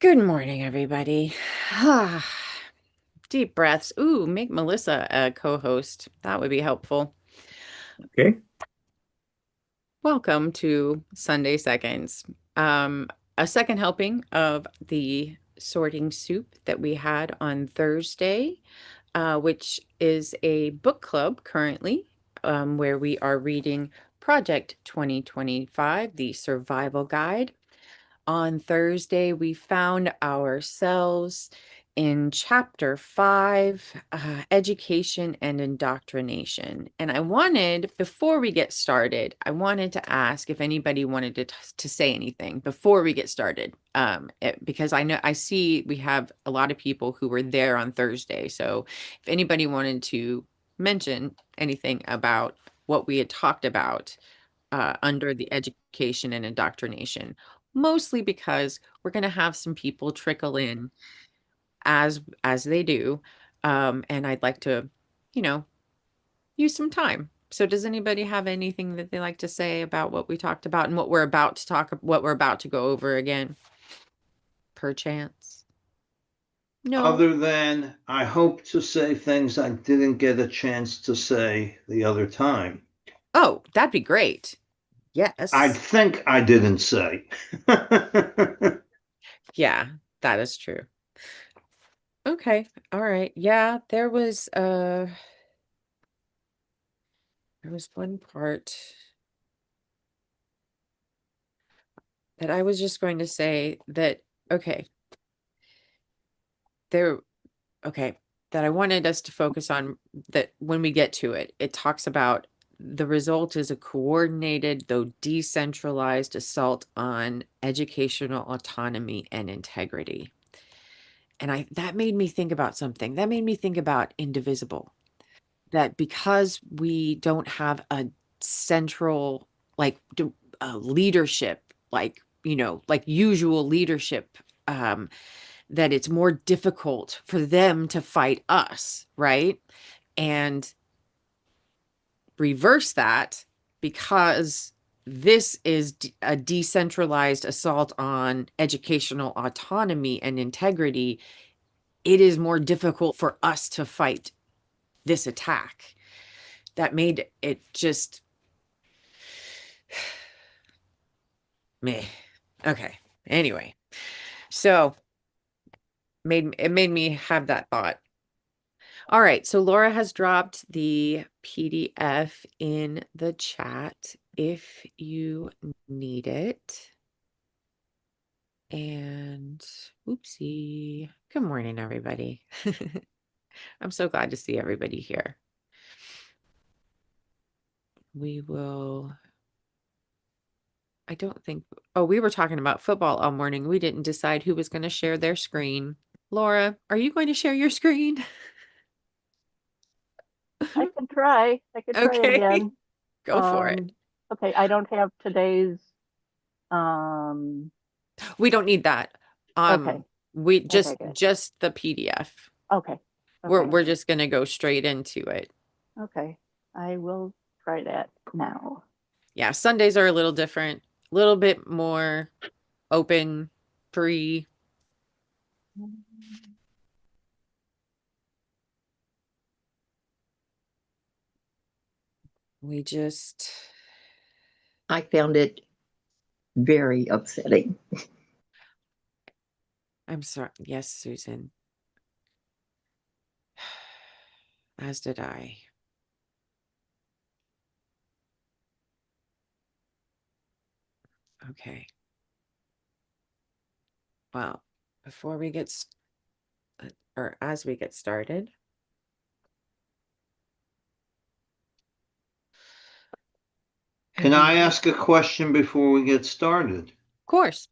Good morning, everybody. Deep breaths. Ooh, make Melissa a co-host. That would be helpful. Okay. Welcome to Sunday Seconds. Um, a second helping of the sorting soup that we had on Thursday, which is a book club currently, where we are reading Project 2025, the Survival Guide. On Thursday, we found ourselves in chapter 5, education and indoctrination. And before we get started, I wanted to ask if anybody wanted to say anything before we get started. Because I see we have a lot of people who were there on Thursday. So if anybody wanted to mention anything about what we had talked about under the education and indoctrination, mostly because we're going to have some people trickle in as they do, and I'd like to, you know, use some time. So does anybody have anything that they like to say about what we talked about and what we're about to go over again? Perchance? No. Other than I hope to say things I didn't get a chance to say the other time. Oh, that'd be great. I Yes. think I didn't say. Yeah, that is true. Okay. All right. Yeah, there was one part that I was just going to say that, okay, there, okay, that I wanted us to focus on, that when we get to it, it talks about the result is a coordinated, though decentralized assault on educational autonomy and integrity. And that made me think about something. That made me think about Indivisible. That because we don't have a central, like, leadership, like, like usual leadership, that it's more difficult for them to fight us, right? And reverse that, because this is a decentralized assault on educational autonomy and integrity. It is more difficult for us to fight this attack. That made it just meh. Okay. Anyway, so it made me have that thought. All right, so Laura has dropped the PDF in the chat if you need it. And oopsie. Good morning, everybody. I'm so glad to see everybody here. We will, I don't think, oh, we were talking about football all morning. We didn't decide who was going to share their screen. Laura, are you going to share your screen? I could try it Okay, again. go for it. Um, okay, I don't have today's, um, We don't need that. okay, We okay, just good. just the PDF. Okay, We're okay, we're just gonna go straight into it. okay. I will try that now. Yeah, Sundays are a little different, a little bit more open, free. We just, I found it very upsetting. I'm sorry. Yes, Susan. As did I. Okay. Well, before we get, or as we get started, Can and then, I ask a question before we get started? of course,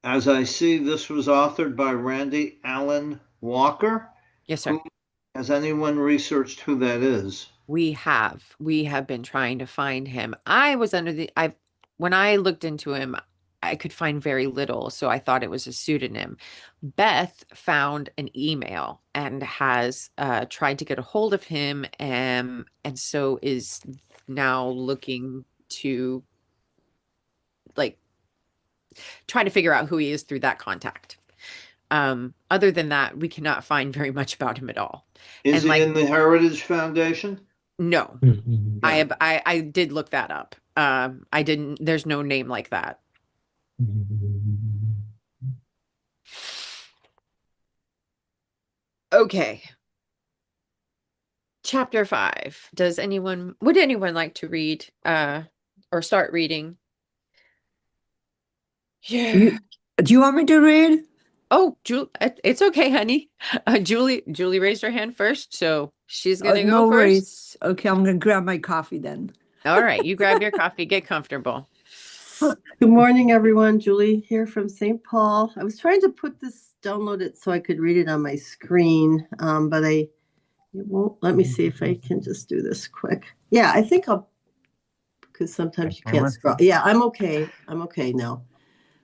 As I see, this was authored by Randy Allen Walker. yes, sir. Who has anyone researched who that is? We have been trying to find him. I was under the I When I looked into him, I could find very little, so I thought it was a pseudonym. Beth found an email and has tried to get a hold of him, and so is now looking to, like, try to figure out who he is through that contact. Other than that, we cannot find very much about him at all. Is And he like, in the Heritage Foundation? no, Yeah. I did look that up. I didn't, there's no name like that. Okay. Chapter 5. Would anyone like to read, or start reading? Yeah. Do you want me to read? Oh, it's okay, honey. Julie raised her hand first, so she's gonna go No first. worries. Okay, I'm gonna grab my coffee then. All right, you grab your coffee, get comfortable. Good morning, everyone. Julie here from St. Paul. I was trying to download it so I could read it on my screen, but it won't let me see if I can just do this quick. Yeah, I think because sometimes you can't scroll. Yeah, I'm okay. I'm okay now.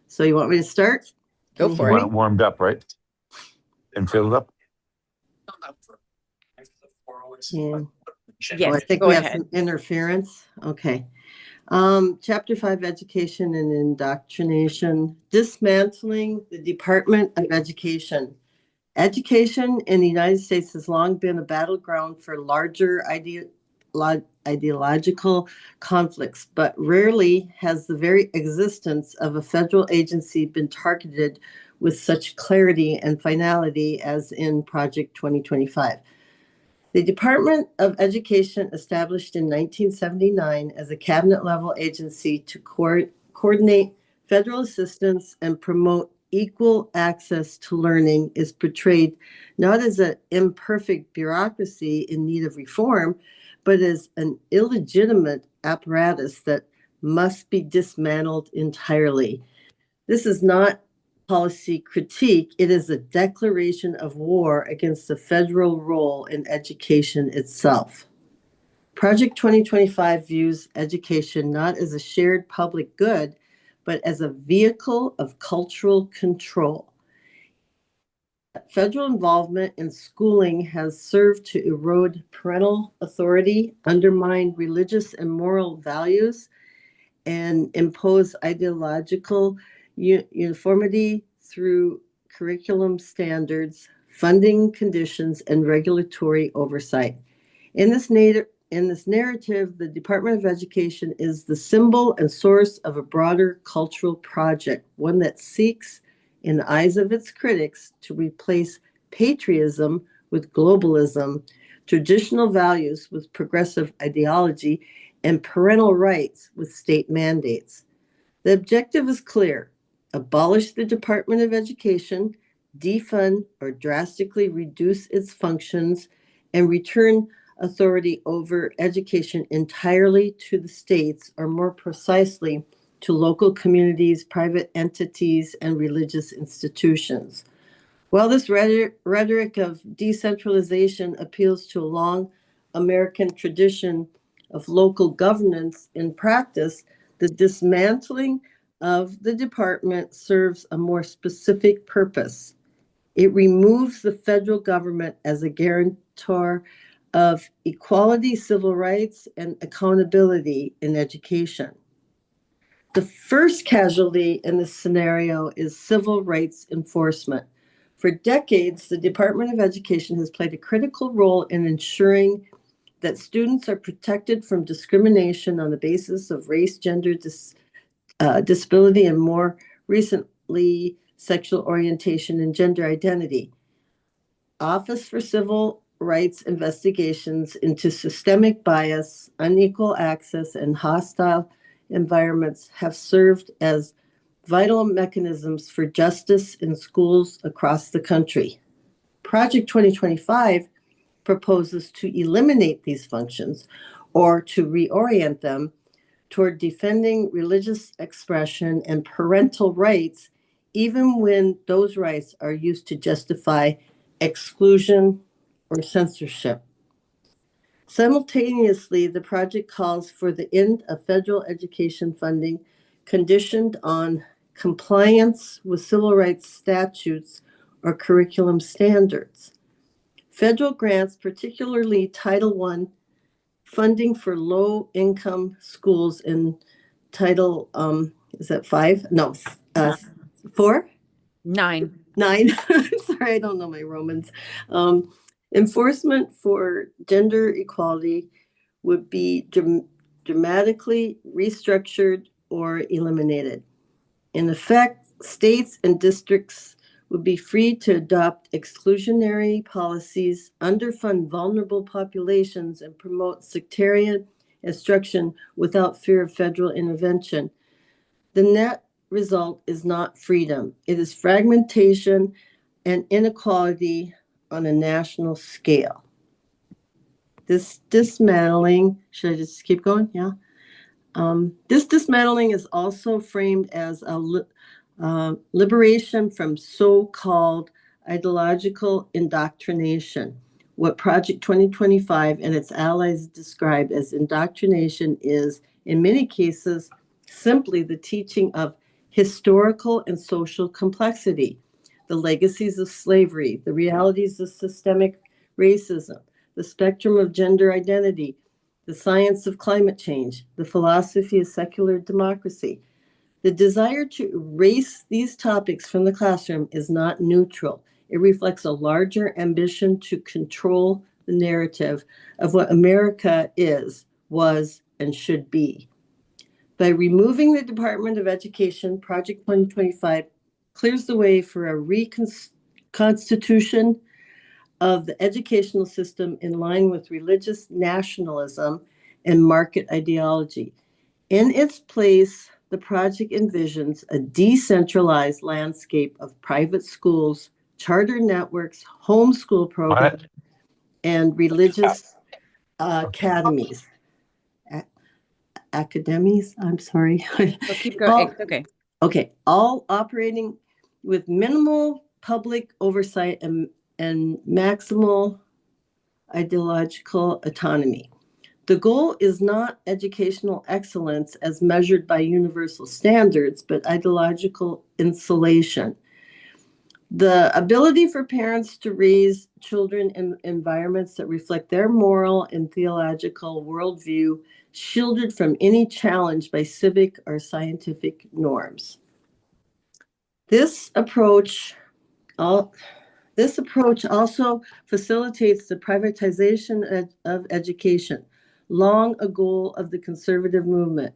So you want me to start? Go for it. Warmed up, right? And filled up? Yeah. Yes, I think go we have ahead. some interference. Okay. Chapter 5, Education and Indoctrination, dismantling the Department of Education. Education in the United States has long been a battleground for larger ideological conflicts, but rarely has the very existence of a federal agency been targeted with such clarity and finality as in Project 2025. The Department of Education, established in 1979 as a cabinet-level agency to coordinate federal assistance and promote equal access to learning, is portrayed not as an imperfect bureaucracy in need of reform, but as an illegitimate apparatus that must be dismantled entirely. This is not policy critique, it is a declaration of war against the federal role in education itself. Project 2025 views education not as a shared public good, but as a vehicle of cultural control. Federal involvement in schooling has served to erode parental authority, undermine religious and moral values, and impose ideological uniformity through curriculum standards, funding conditions, and regulatory oversight. In this narrative, the Department of Education is the symbol and source of a broader cultural project, one that seeks, in the eyes of its critics, to replace patriotism with globalism, traditional values with progressive ideology, and parental rights with state mandates. The objective is clear: abolish the Department of Education, defund or drastically reduce its functions, and return authority over education entirely to the states, or more precisely, to local communities, private entities, and religious institutions. While this rhetoric of decentralization appeals to a long American tradition of local governance, in practice, the dismantling of the department serves a more specific purpose. It removes the federal government as a guarantor of equality, civil rights, and accountability in education. The first casualty in this scenario is civil rights enforcement. For decades, the Department of Education has played a critical role in ensuring that students are protected from discrimination on the basis of race, gender, disability, and more recently, sexual orientation and gender identity. Office for Civil Rights investigations into systemic bias, unequal access, and hostile environments have served as vital mechanisms for justice in schools across the country. Project 2025 proposes to eliminate these functions or to reorient them toward defending religious expression and parental rights, even when those rights are used to justify exclusion or censorship. Simultaneously, the project calls for the end of federal education funding conditioned on compliance with civil rights statutes or curriculum standards. Federal grants, particularly Title I funding for low-income schools in Title, is that 5? No, 4? 9. 9. Sorry, I don't know my Romans. Enforcement for gender equality would be dramatically restructured or eliminated. In effect, states and districts would be free to adopt exclusionary policies, underfund vulnerable populations, and promote sectarian instruction without fear of federal intervention. The net result is not freedom. It is fragmentation and inequality on a national scale. This dismantling, should I just keep going? Yeah. This dismantling is also framed as a liberation from so-called ideological indoctrination. What Project 2025 and its allies describe as indoctrination is, in many cases, simply the teaching of historical and social complexity, the legacies of slavery, the realities of systemic racism, the spectrum of gender identity, the science of climate change, the philosophy of secular democracy. The desire to erase these topics from the classroom is not neutral. It reflects a larger ambition to control the narrative of what America is, was, and should be. By removing the Department of Education, Project 2025 clears the way for a reconstitution of the educational system in line with religious nationalism and market ideology. In its place, the project envisions a decentralized landscape of private schools, charter networks, homeschool programs, and religious academies. Academies, I'm sorry. Well, keep going. It's okay. Okay, all operating with minimal public oversight and maximal ideological autonomy. The goal is not educational excellence as measured by universal standards, but ideological insulation. The ability for parents to raise children in environments that reflect their moral and theological worldview, shielded from any challenge by civic or scientific norms. This approach also facilitates the privatization of education, long a goal of the conservative movement.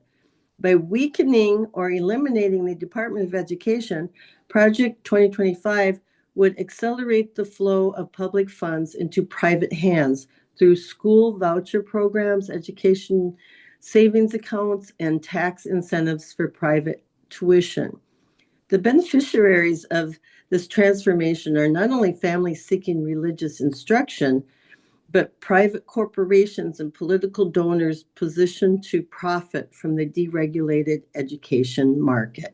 By weakening or eliminating the Department of Education, Project 2025 would accelerate the flow of public funds into private hands through school voucher programs, education savings accounts, and tax incentives for private tuition. The beneficiaries of this transformation are not only families seeking religious instruction, but private corporations and political donors positioned to profit from the deregulated education market.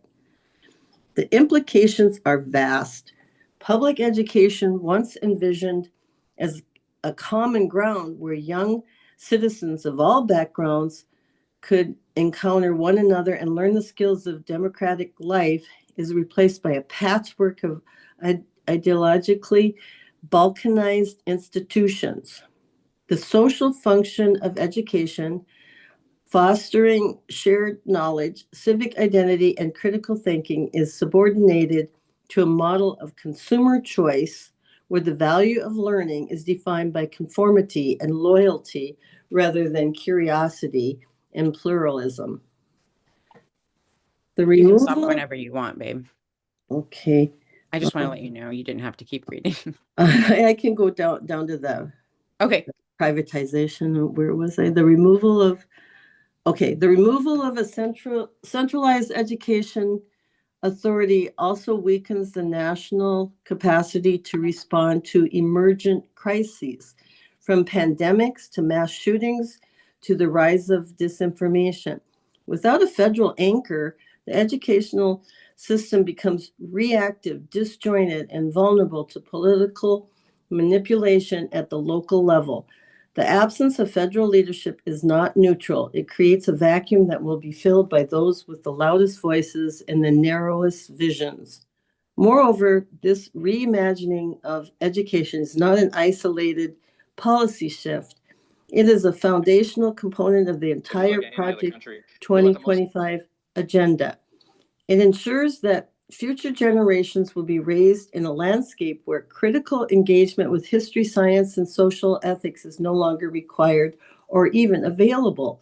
The implications are vast. Public education, once envisioned as a common ground where young citizens of all backgrounds could encounter one another and learn the skills of democratic life, is replaced by a patchwork of ideologically balkanized institutions. The social function of education, fostering shared knowledge, civic identity, and critical thinking, is subordinated to a model of consumer choice where the value of learning is defined by conformity and loyalty rather than curiosity and pluralism. You can stop whenever you want, babe. Okay. I just want to let you know you didn't have to keep reading. I can go down to the Okay. Privatization. Where was I? The removal of a centralized education authority also weakens the national capacity to respond to emergent crises, from pandemics to mass shootings to the rise of disinformation. Without a federal anchor, the educational system becomes reactive, disjointed, and vulnerable to political manipulation at the local level. The absence of federal leadership is not neutral. It creates a vacuum that will be filled by those with the loudest voices and the narrowest visions. Moreover, this reimagining of education is not an isolated policy shift. It is a foundational component of the entire Project 2025 agenda. It ensures that future generations will be raised in a landscape where critical engagement with history, science, and social ethics is no longer required or even available.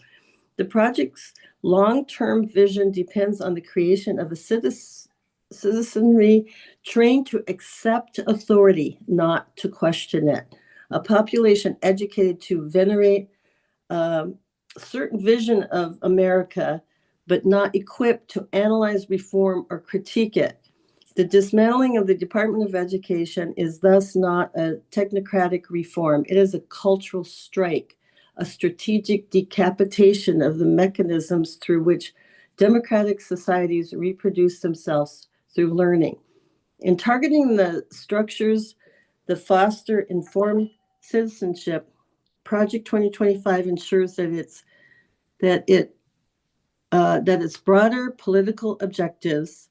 The project's long-term vision depends on the creation of a citizenry trained to accept authority, not to question it. A population educated to venerate a certain vision of America, but not equipped to analyze, reform, or critique it. The dismantling of the Department of Education is thus not a technocratic reform. It is a cultural strike, a strategic decapitation of the mechanisms through which democratic societies reproduce themselves through learning. In targeting the structures that foster informed citizenship, Project 2025 ensures that its broader political objectives,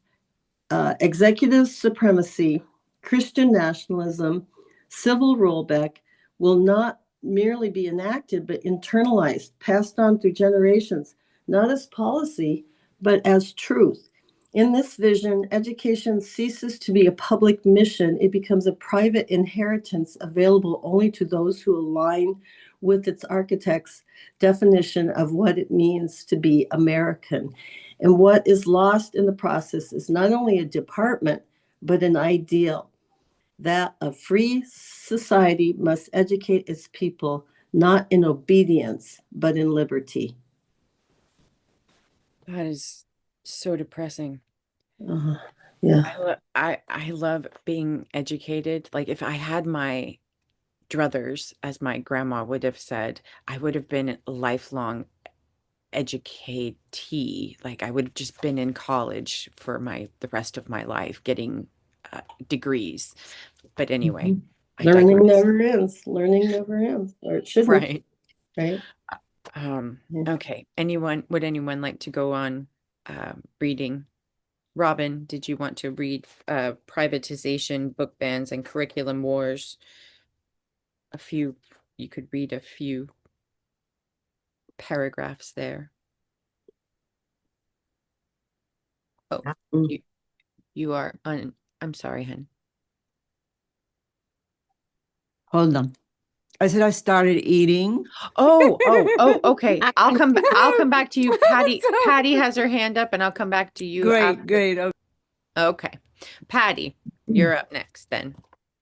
executive supremacy, Christian nationalism, civil rollback, will not merely be enacted, but internalized, passed on through generations, not as policy, but as truth. In this vision, education ceases to be a public mission. It becomes a private inheritance available only to those who align with its architect's definition of what it means to be American. And what is lost in the process is not only a department, but an ideal that a free society must educate its people, not in obedience, but in liberty. That is so depressing. Yeah. I love being educated. Like if I had my druthers, as my grandma would have said, I would have been a lifelong educatee. Like I would have just been in college for the rest of my life, getting degrees. But anyway, I Learning digress. never ends. Learning never ends, or it shouldn't. Right. Right. Okay. Would anyone like to go on reading? Robin, did you want to read privatization, book bans, and curriculum wars? You could read a few paragraphs there. Oh, you are on. I'm sorry, hun. Hold on. I said I started eating. Oh, okay. I'll come back to you. Patty has her hand up, and I'll come back to you. Great. Okay. Patty, you're up next then.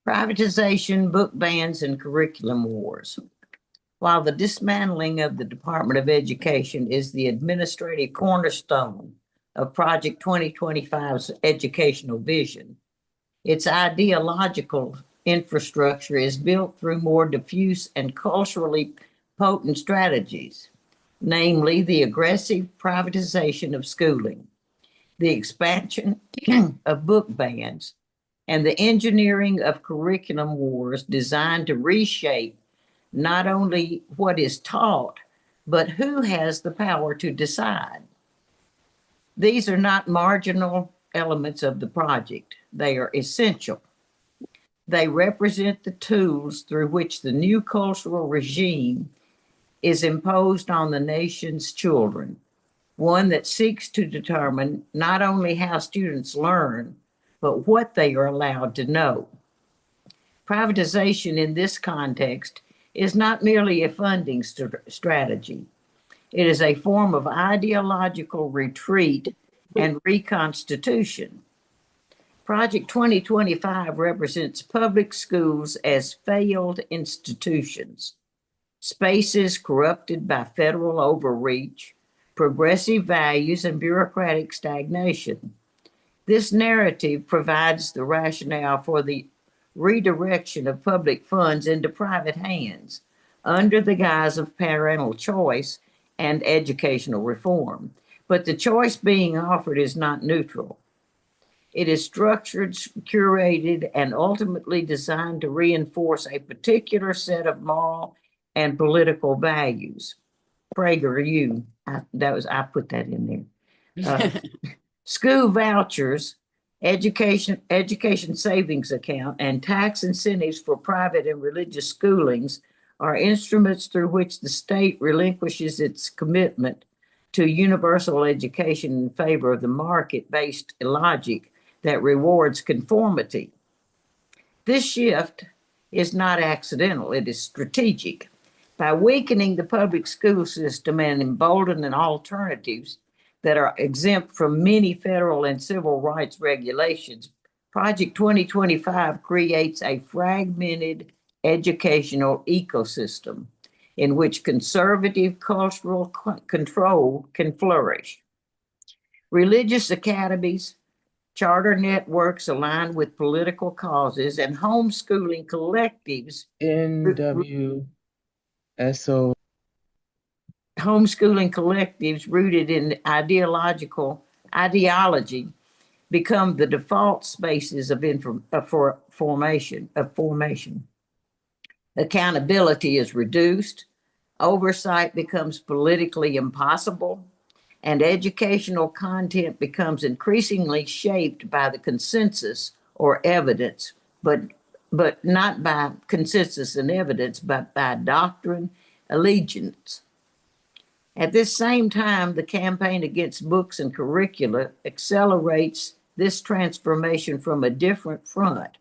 Privatization, book bans, and curriculum wars. While the dismantling of the Department of Education is the administrative cornerstone of Project 2025's educational vision, its ideological infrastructure is built through more diffuse and culturally potent strategies, namely the aggressive privatization of schooling, the expansion of book bans, and the engineering of curriculum wars designed to reshape not only what is taught, but who has the power to decide. These are not marginal elements of the project. They are essential. They represent the tools through which the new cultural regime is imposed on the nation's children, one that seeks to determine not only how students learn, but what they are allowed to know. Privatization in this context is not merely a funding strategy. It is a form of ideological retreat and reconstitution. Project 2025 represents public schools as failed institutions, spaces corrupted by federal overreach, progressive values, and bureaucratic stagnation. This narrative provides the rationale for the redirection of public funds into private hands under the guise of parental choice and educational reform. But the choice being offered is not neutral. It is structured, curated, and ultimately designed to reinforce a particular set of moral and political values. PragerU, I put that in there. School vouchers, education savings account, and tax incentives for private and religious schoolings are instruments through which the state relinquishes its commitment to universal education in favor of the market-based logic that rewards conformity. This shift is not accidental, it is strategic. By weakening the public school system and emboldening alternatives that are exempt from many federal and civil rights regulations, Project 2025 creates a fragmented educational ecosystem in which conservative cultural control can flourish. Religious academies, charter networks aligned with political causes, and homeschooling collectives NWSO homeschooling collectives rooted in ideology become the default spaces of formation. Accountability is reduced, oversight becomes politically impossible, and educational content becomes increasingly shaped by the consensus or evidence, but not by consensus and evidence, but by doctrine, allegiance. At this same time, the campaign against books and curricula accelerates this transformation from a different front.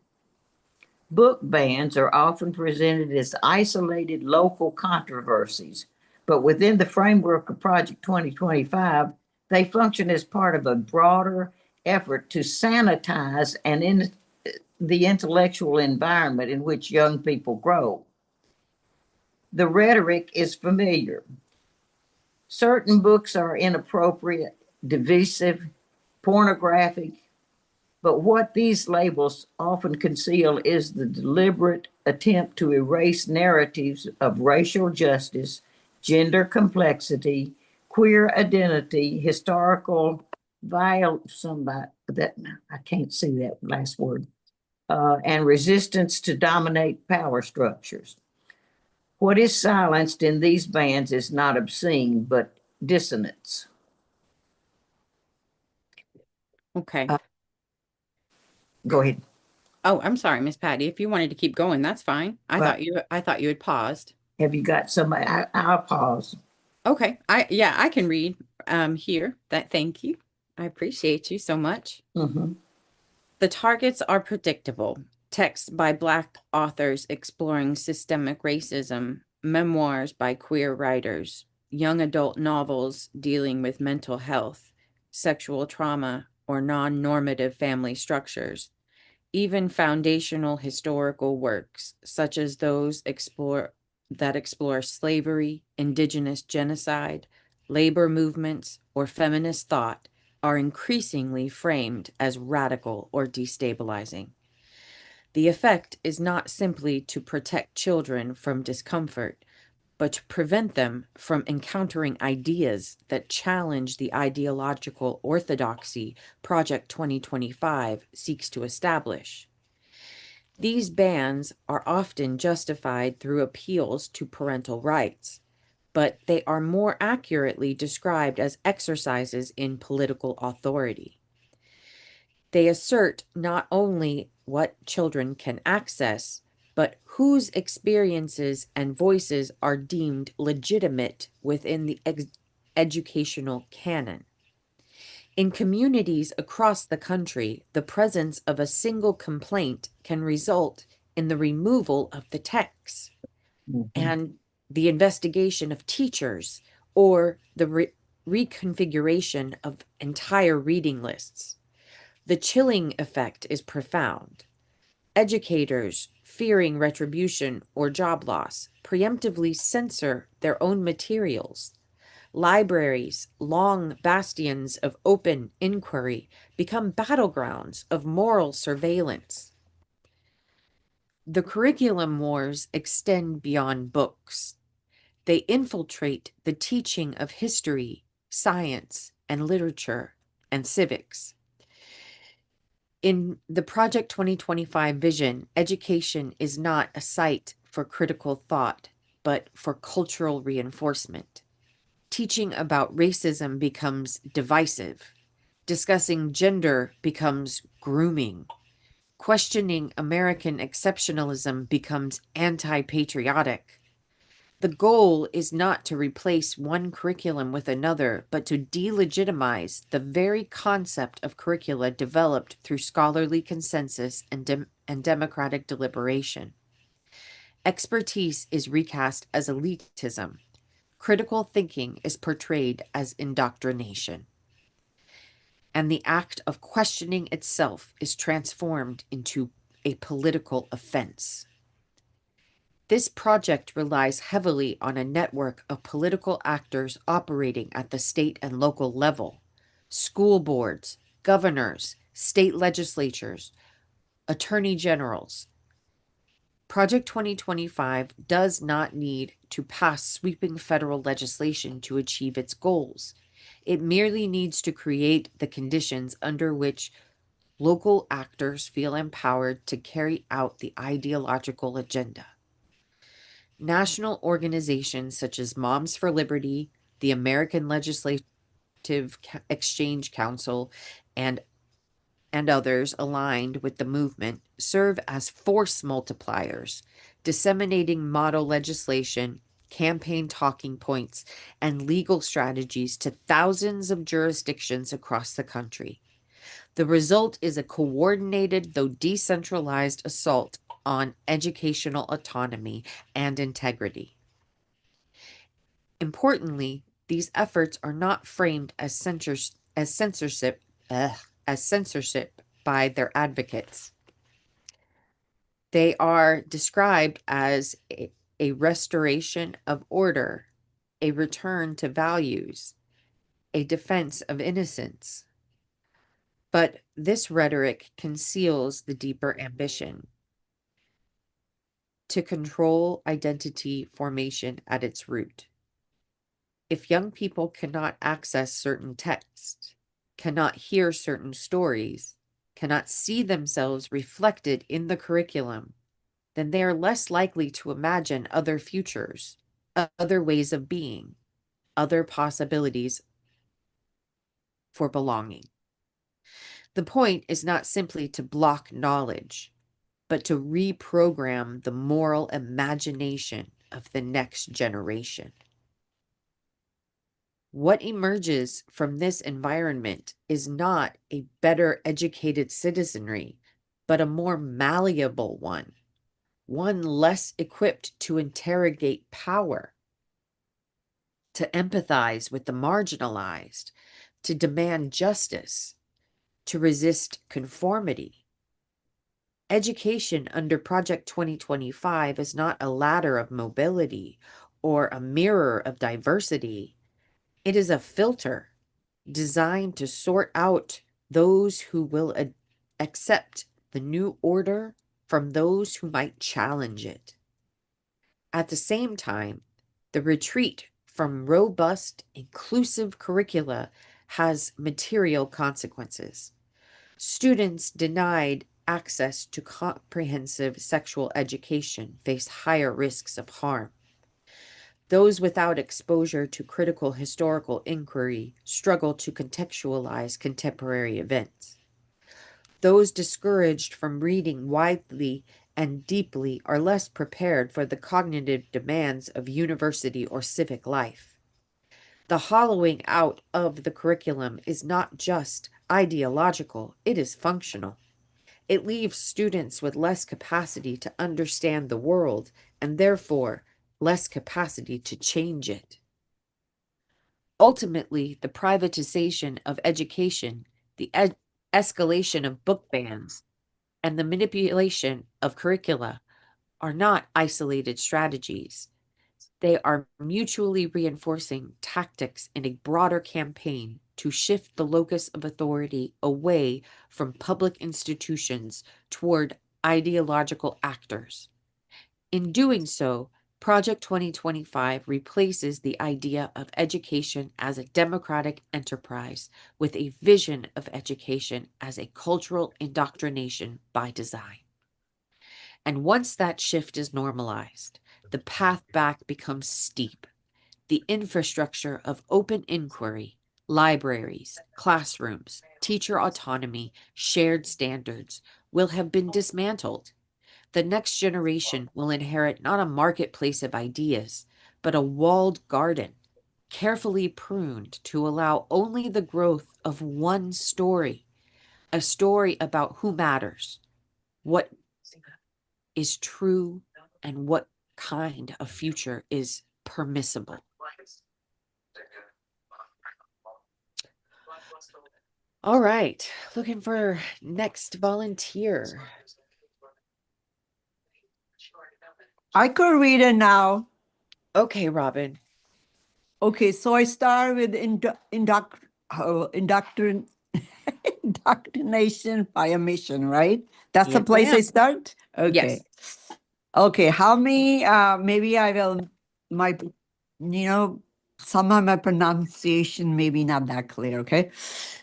Book bans are often presented as isolated local controversies, but within the framework of Project 2025, they function as part of a broader effort to sanitize the intellectual environment in which young people grow. The rhetoric is familiar. Certain books are inappropriate, divisive, pornographic, but what these labels often conceal is the deliberate attempt to erase narratives of racial justice, gender complexity, queer identity, historical violence, I can't see that last word, and resistance to dominate power structures. What is silenced in these bans is not obscene, but dissonance. Okay. Go ahead. Oh, I'm sorry, Miss Patty. If you wanted to keep going, that's fine. I Well- thought you had paused. Have you got somebody? I'll pause. Okay. I can read here. Thank you. I appreciate you so much. Mm-hmm. The targets are predictable. Texts by Black authors exploring systemic racism, memoirs by queer writers, young adult novels dealing with mental health, sexual trauma, or non-normative family structures, even foundational historical works, such as those that explore slavery, indigenous genocide, labor movements, or feminist thought, are increasingly framed as radical or destabilizing. The effect is not simply to protect children from discomfort, but to prevent them from encountering ideas that challenge the ideological orthodoxy Project 2025 seeks to establish. These bans are often justified through appeals to parental rights, but they are more accurately described as exercises in political authority. They assert not only what children can access, but whose experiences and voices are deemed legitimate within the educational canon. In communities across the country, the presence of a single complaint can result in the removal of the text and the investigation of teachers or the reconfiguration of entire reading lists. The chilling effect is profound. Educators, fearing retribution or job loss, preemptively censor their own materials. Libraries, long bastions of open inquiry, become battlegrounds of moral surveillance. The curriculum wars extend beyond books. They infiltrate the teaching of history, science, and literature, and civics. In the Project 2025 vision, education is not a site for critical thought, but for cultural reinforcement. Teaching about racism becomes divisive. Discussing gender becomes grooming. Questioning American exceptionalism becomes anti-patriotic. The goal is not to replace one curriculum with another, but to delegitimize the very concept of curricula developed through scholarly consensus and democratic deliberation. Expertise is recast as elitism. Critical thinking is portrayed as indoctrination. And the act of questioning itself is transformed into a political offense. This project relies heavily on a network of political actors operating at the state and local level: school boards, governors, state legislatures, attorney generals. Project 2025 does not need to pass sweeping federal legislation to achieve its goals. It merely needs to create the conditions under which local actors feel empowered to carry out the ideological agenda. National organizations such as Moms for Liberty, the American Legislative Exchange Council, and others aligned with the movement serve as force multipliers, disseminating model legislation, campaign talking points, and legal strategies to thousands of jurisdictions across the country. The result is a coordinated, though decentralized, assault on educational autonomy and integrity. Importantly, these efforts are not framed as censorship by their advocates. They are described as a restoration of order, a return to values, a defense of innocence. But this rhetoric conceals the deeper ambition: to control identity formation at its root. If young people cannot access certain texts, cannot hear certain stories, cannot see themselves reflected in the curriculum, then they are less likely to imagine other futures, other ways of being, other possibilities for belonging. The point is not simply to block knowledge, but to reprogram the moral imagination of the next generation. What emerges from this environment is not a better educated citizenry, but a more malleable one less equipped to interrogate power, to empathize with the marginalized, to demand justice, to resist conformity. Education under Project 2025 is not a ladder of mobility or a mirror of diversity. It is a filter designed to sort out those who will accept the new order from those who might challenge it. At the same time, the retreat from robust, inclusive curricula has material consequences. Students denied access to comprehensive sexual education face higher risks of harm. Those without exposure to critical historical inquiry struggle to contextualize contemporary events. Those discouraged from reading widely and deeply are less prepared for the cognitive demands of university or civic life. The hollowing out of the curriculum is not just ideological, it is functional. It leaves students with less capacity to understand the world and therefore less capacity to change it. Ultimately, the privatization of education, the escalation of book bans, and the manipulation of curricula are not isolated strategies. They are mutually reinforcing tactics in a broader campaign to shift the locus of authority away from public institutions toward ideological actors. In doing so, Project 2025 replaces the idea of education as a democratic enterprise with a vision of education as a cultural indoctrination by design. And once that shift is normalized, the path back becomes steep. The infrastructure of open inquiry, libraries, classrooms, teacher autonomy, shared standards will have been dismantled. The next generation will inherit not a marketplace of ideas, but a walled garden, carefully pruned to allow only the growth of one story, a story about who matters, what is true, and what kind of future is permissible. All right, looking for next volunteer. I could read it now. Okay, Robin. Okay, so I start with indoctrination by omission, right? That's the Yes, place I ma'am. start? Okay. Yes. Okay, how many, maybe I will, somehow my pronunciation may be not that clear, okay?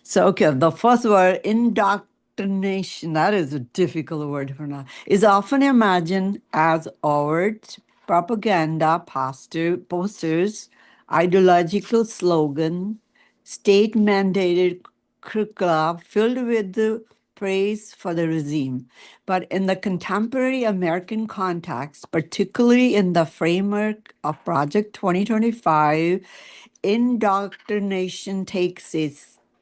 So, okay, the first word, indoctrination, that is a difficult word to pronounce, is often imagined as overt propaganda posters, ideological slogan, state-mandated curricula filled with the praise for the regime. But in the contemporary American context, particularly in the framework of Project 2025, indoctrination takes a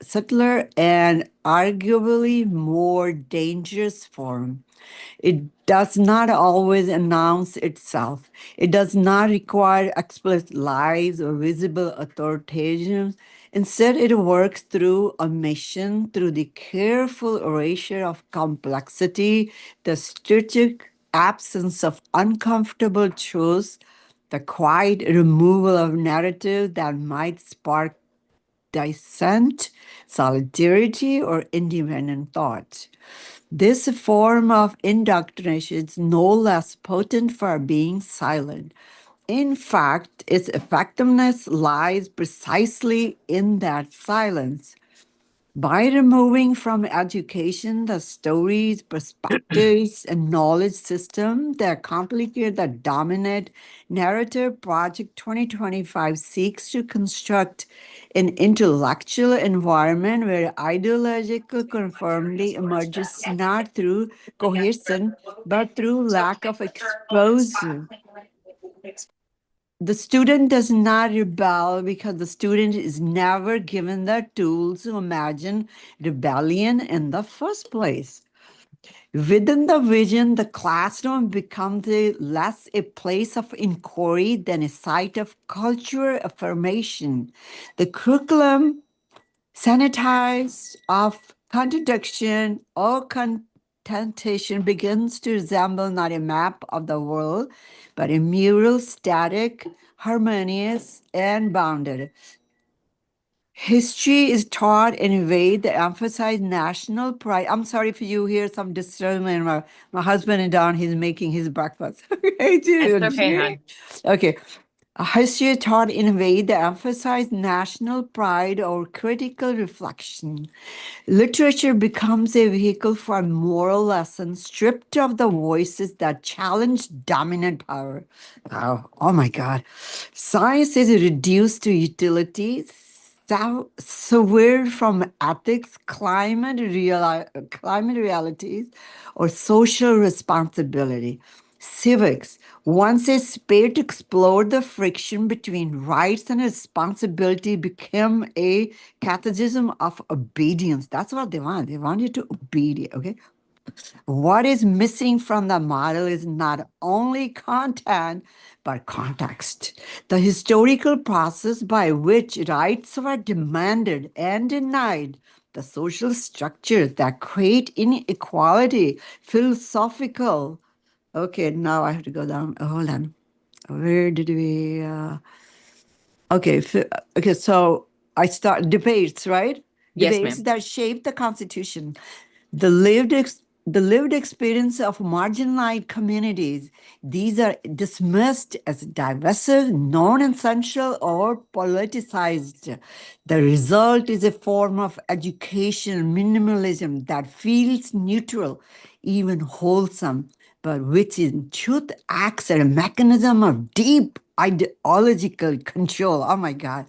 subtler and arguably more dangerous form. It does not always announce itself. It does not require explicit lies or visible authoritarianism. Instead, it works through omission, through the careful erasure of complexity, the strategic absence of uncomfortable truths, the quiet removal of narrative that might spark dissent, solidarity, or independent thought. This form of indoctrination is no less potent for being silent. In fact, its effectiveness lies precisely in that silence. By removing from education the stories, perspectives, and knowledge system that complicate the dominant narrative, Project 2025 seeks to construct an intellectual environment where ideological conformity emerges not through cohesion, but through lack of exposure. The student does not rebel because the student is never given the tools to imagine rebellion in the first place. Within the vision, the classroom becomes less a place of inquiry than a site of cultural affirmation. The curriculum, sanitized of contradiction or contention, begins to resemble not a map of the world, but a mural, static, harmonious, and bounded. History is taught in a way that emphasizes national pride. I'm sorry if you hear some disturbance. My husband is down, he's making his breakfast. Okay, It's okay, hon. Okay. History is taught in a way that emphasizes national pride or critical reflection. Literature becomes a vehicle for moral lessons stripped of the voices that challenge dominant power. Oh my God. Science is reduced to utility, severed from ethics, climate realities, or social responsibility. Civics, once a space to explore the friction between rights and responsibility, became a catechism of obedience. That's what they want. They want you to obey, okay? What is missing from the model is not only content, but context. The historical process by which rights were demanded and denied, the social structures that create inequality, philosophical. Okay, now I have to go down. Hold on. Where did we? Okay, okay. So I start debates, right? Yes, Debates ma'am. that shape the Constitution. The lived experience of marginalized communities. These are dismissed as divisive, non-essential, or politicized. The result is a form of education minimalism that feels neutral, even wholesome, but which in truth acts as a mechanism of deep ideological control. Oh my God.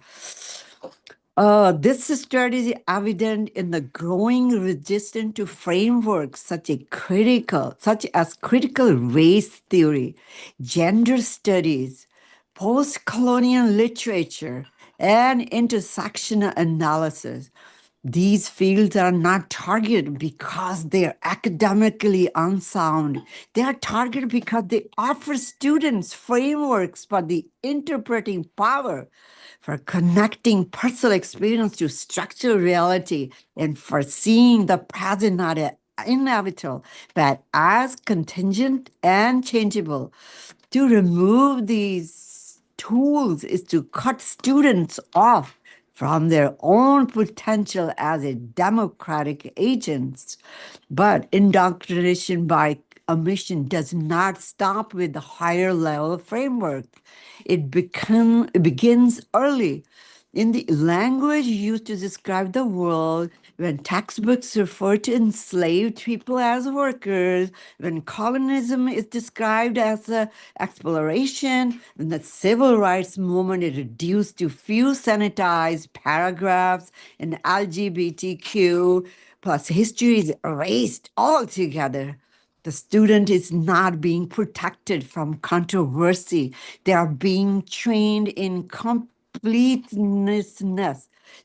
This strategy is evident in the growing resistance to frameworks such as critical race theory, gender studies, post-colonial literature, and intersectional analysis. These fields are not targeted because they're academically unsound. They are targeted because they offer students frameworks for the interpreting power, for connecting personal experience to structural reality, and for seeing the present not as inevitable, but as contingent and changeable. To remove these tools is to cut students off from their own potential as a democratic agents. But indoctrination by omission does not stop with the higher level framework. It begins early in the language used to describe the world, when textbooks refer to enslaved people as workers, when colonialism is described as an exploration, when the civil rights movement is reduced to few sanitized paragraphs, and LGBTQ plus history is erased altogether. The student is not being protected from controversy. They are being trained in completeness.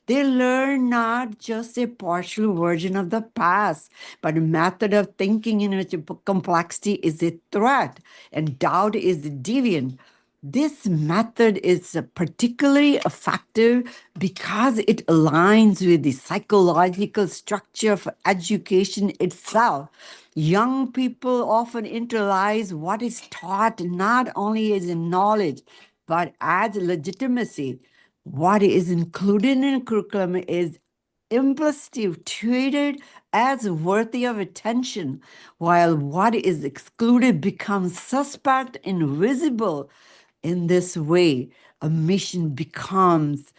They learn not just a partial version of the past, but a method of thinking in which complexity is a threat and doubt is deviant. This method is particularly effective because it aligns with the psychological structure of education itself. Young people often internalize what is taught not only as knowledge, but as legitimacy. What is included in curriculum is implicitly treated as worthy of attention, while what is excluded becomes suspect and invisible. In this way, a mission becomes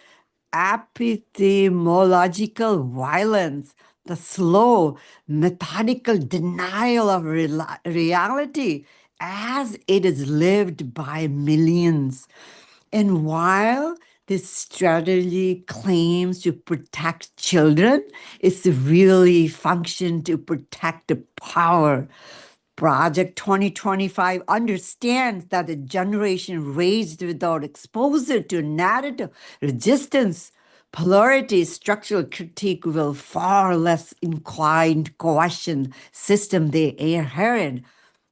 epistemological violence, the slow, methodical denial of reality as it is lived by millions. And while this strategy claims to protect children, it's really function to protect the power. Project 2025 understands that the generation raised without exposure to narrative resistance, polarity, structural critique will far less inclined question system they inherit.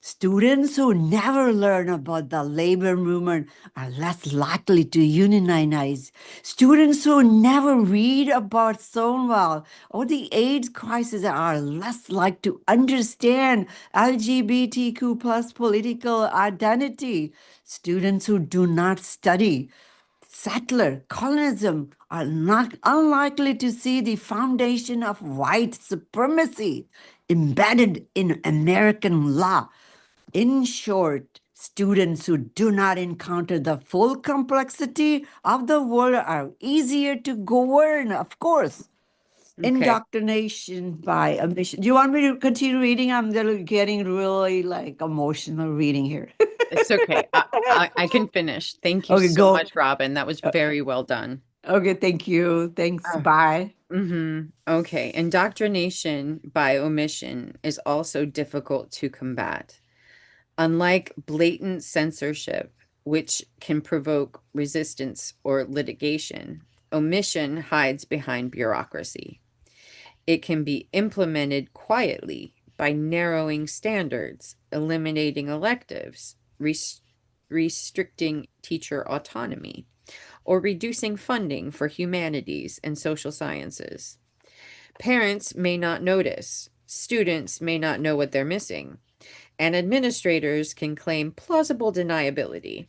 Students who never learn about the labor movement are less likely to unionize. Students who never read about Stonewall or the AIDS crisis are less likely to understand LGBTQ plus political identity. Students who do not study settler colonialism are not unlikely to see the foundation of white supremacy embedded in American law. In short, students who do not encounter the full complexity of the world are easier to govern, of course. Okay. Indoctrination by omission. Do you want me to continue reading? I'm getting really like emotional reading here. It's okay. I can finish. Thank you Okay, so go. much, Robin. That was very well done. Okay, thank you. Thanks. Oh. Bye. Okay. Indoctrination by omission is also difficult to combat. Unlike blatant censorship, which can provoke resistance or litigation, omission hides behind bureaucracy. It can be implemented quietly by narrowing standards, eliminating electives, restricting teacher autonomy, or reducing funding for humanities and social sciences. Parents may not notice, students may not know what they're missing, and administrators can claim plausible deniability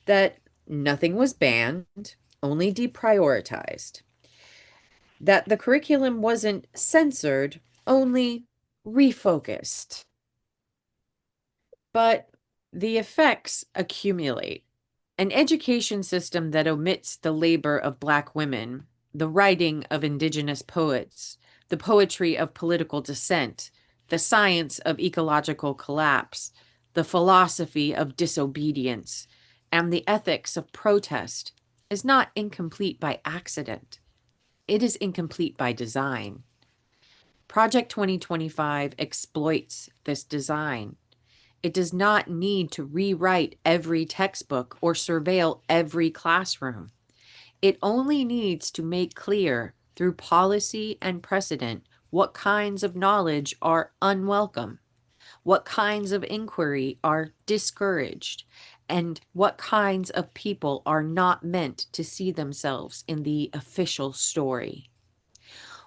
that nothing was banned, only deprioritized, that the curriculum wasn't censored, only refocused. But the effects accumulate. An education system that omits the labor of Black women, the writing of Indigenous poets, the poetry of political dissent, the science of ecological collapse, the philosophy of disobedience, and the ethics of protest is not incomplete by accident. It is incomplete by design. Project 2025 exploits this design. It does not need to rewrite every textbook or surveil every classroom. It only needs to make clear through policy and precedent what kinds of knowledge are unwelcome, what kinds of inquiry are discouraged, and what kinds of people are not meant to see themselves in the official story.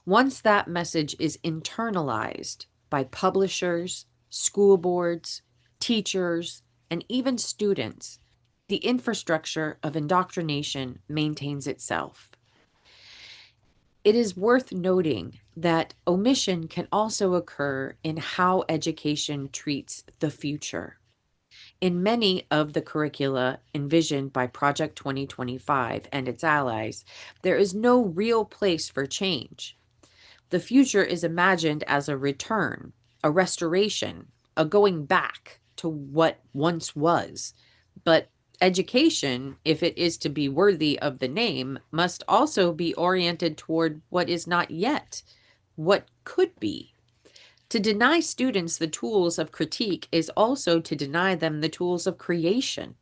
Once that message is internalized by publishers, school boards, teachers, and even students, the infrastructure of indoctrination maintains itself. It is worth noting that omission can also occur in how education treats the future. In many of the curricula envisioned by Project 2025 and its allies, there is no real place for change. The future is imagined as a return, a restoration, a going back to what once was. But education, if it is to be worthy of the name, must also be oriented toward what is not yet, what could be. To deny students the tools of critique is also to deny them the tools of creation.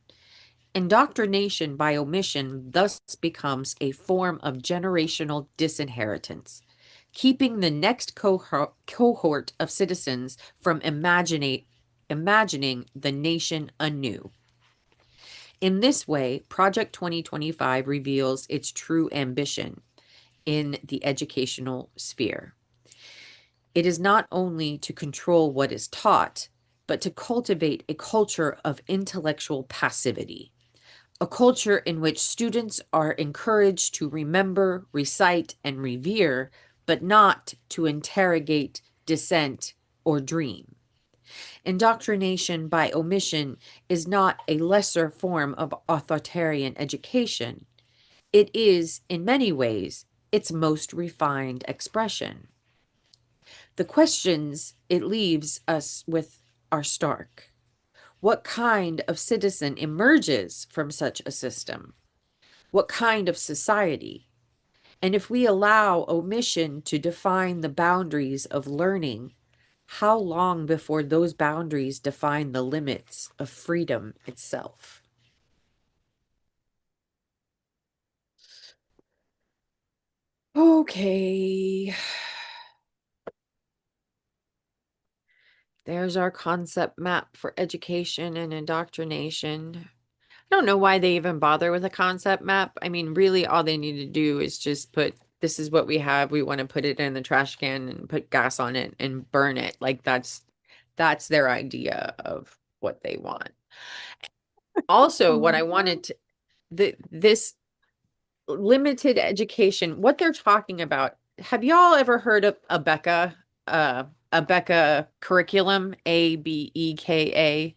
Indoctrination by omission thus becomes a form of generational disinheritance, keeping the next cohort of citizens from imagining the nation anew. In this way, Project 2025 reveals its true ambition in the educational sphere. It is not only to control what is taught, but to cultivate a culture of intellectual passivity, a culture in which students are encouraged to remember, recite, and revere, but not to interrogate, dissent, or dream. Indoctrination by omission is not a lesser form of authoritarian education. It is, in many ways, its most refined expression. The questions it leaves us with are stark. What kind of citizen emerges from such a system? What kind of society? And if we allow omission to define the boundaries of learning, how long before those boundaries define the limits of freedom itself? Okay. There's our concept map for education and indoctrination. I don't know why they even bother with a concept map. I mean, really, all they need to do is just put, this is what we have. We want to put it in the trash can and put gas on it and burn it. Like that's their idea of what they want. Also, what I wanted to, this limited education, what they're talking about. Have y'all ever heard of a Becca curriculum, ABEKA?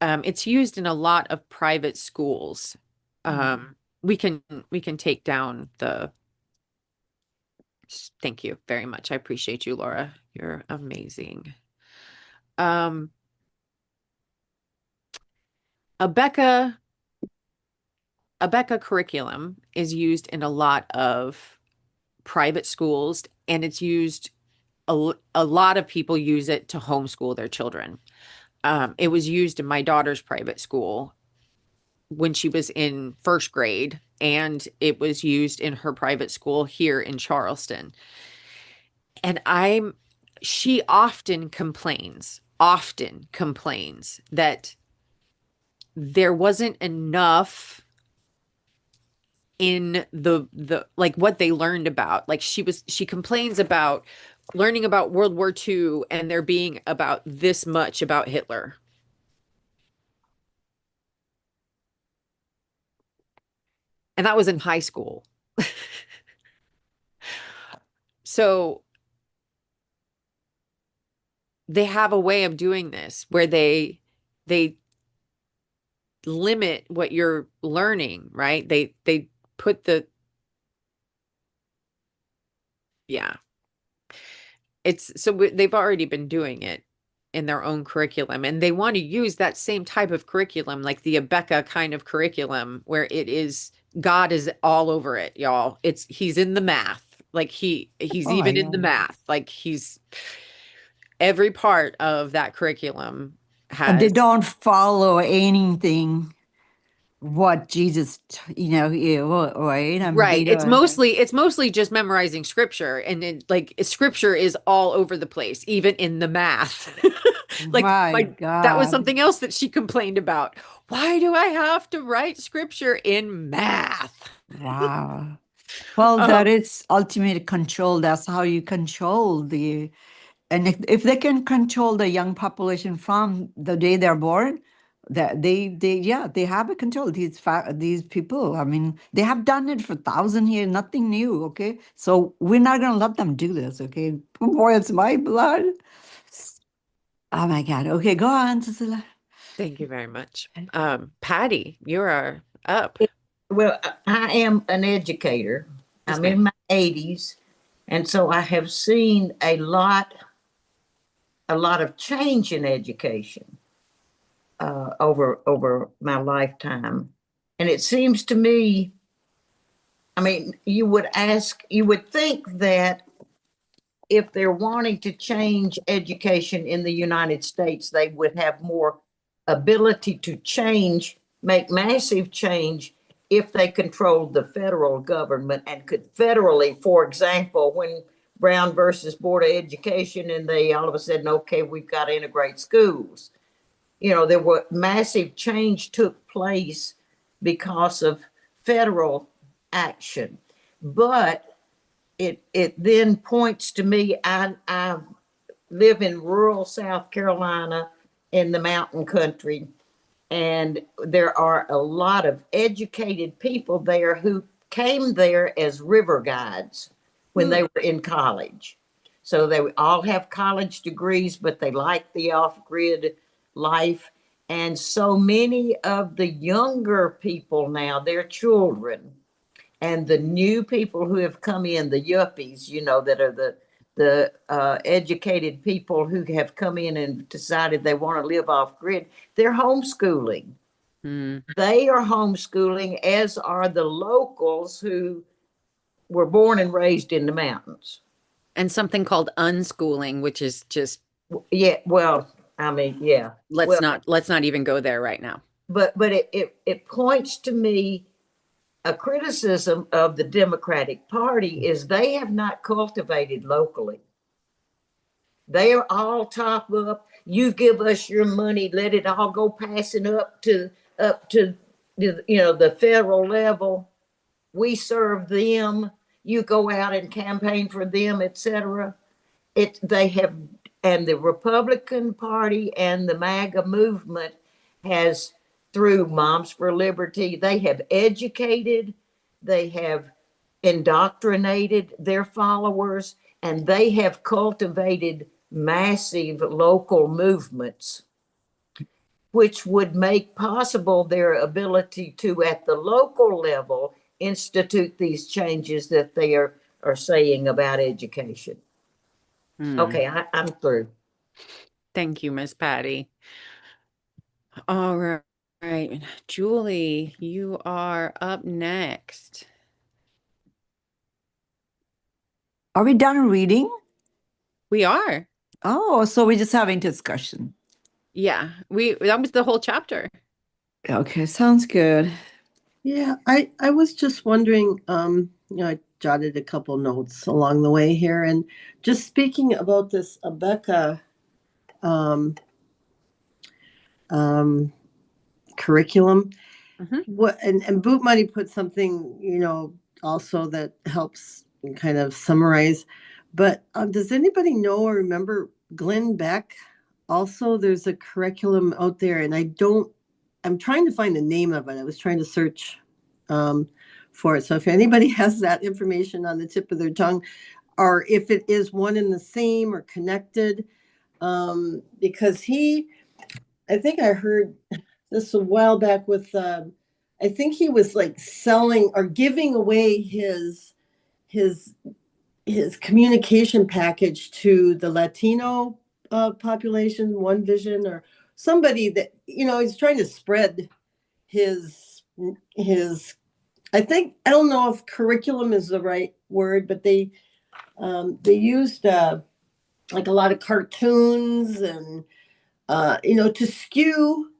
It's used in a lot of private schools. We can take down the. Thank you very much. I appreciate you, Laura. You're amazing. A Becca curriculum is used in a lot of private schools, and it's used a lot of people use it to homeschool their children. It was used in my daughter's private school when she was in first grade, and it was used in her private school here in Charleston. And she often complains that there wasn't enough in the like what they learned about. Like she complains about learning about World War II and there being about this much about Hitler. And that was in high school. So they have a way of doing this where they limit what you're learning, right? They put yeah. They've already been doing it in their own curriculum, and they want to use that same type of curriculum, like the Abeka kind of curriculum, where it is God is all over it, y'all. He's in the math. Like he's Oh, even I in the know. math. Like he's every part of that curriculum And they has don't follow anything what Jesus, right? I mean, they right. It's don't. mostly just memorizing scripture, and then like scripture is all over the place, even in the math. Like My that was God. something else that she complained about. Why do I have to write scripture in math? Wow. Well, that Um, is ultimate control. That's how you control the, and if they can control the young population from the day they're born, that they have a control. These people, I mean, they have done it for 1,000 years, nothing new. Okay, so we're not gonna let them do this. Okay, boy, it's my blood. Oh my God. Okay, go on, Cecilia. Thank you very much. Patty, you are up. Well, I am an educator. Yes, I'm ma'am. in my 80s, and so I have seen a lot of change in education over my lifetime. And it seems to me, I mean, you would think that if they're wanting to change education in the United States, they would have more ability to change, make massive change if they controlled the federal government and could federally, for example, when Brown versus Board of Education, and they all of a sudden, okay, we've got to integrate schools. There were massive change took place because of federal action. But it then points to me. I live in rural South Carolina in the mountain country, and there are a lot of educated people there who came there as river guides when they were in college. So they all have college degrees, but they like the off-grid life. And so many of the younger people now, their children, and the new people who have come in, the yuppies, that are the educated people who have come in and decided they want to live off grid, they're homeschooling. Mm. They are homeschooling, as are the locals who were born and raised in the mountains. And something called unschooling, which is just Yeah, well, I mean, yeah. let's Well, not even go there right now. but it points to me a criticism of the Democratic Party is they have not cultivated locally. They are all top up. You give us your money, let it all go passing up to the federal level. We serve them. You go out and campaign for them, etc. They have, and the Republican Party and the MAGA movement has, through Moms for Liberty, they have educated, they have indoctrinated their followers, and they have cultivated massive local movements, which would make possible their ability to, at the local level, institute these changes that they are saying about education. Okay, I'm through. Thank you, Miss Patty. All right. Julie, you are up next. Are we done reading? We are. Oh, so we're just having discussion. Yeah, that was the whole chapter. Okay, sounds good. Yeah, I was just wondering, I jotted a couple notes along the way here, and just speaking about this Abeka um, curriculum. What and Boot Money put something, also that helps kind of summarize. But does anybody know or remember Glenn Beck? Also, there's a curriculum out there, and I'm trying to find the name of it. I was trying to search for it. So if anybody has that information on the tip of their tongue, or if it is one and the same or connected, because I think I heard this a while back with, I think he was like selling or giving away his communication package to the Latino population, One Vision, or somebody that he's trying to spread his his. I don't know if curriculum is the right word, but they used like a lot of cartoons and to skew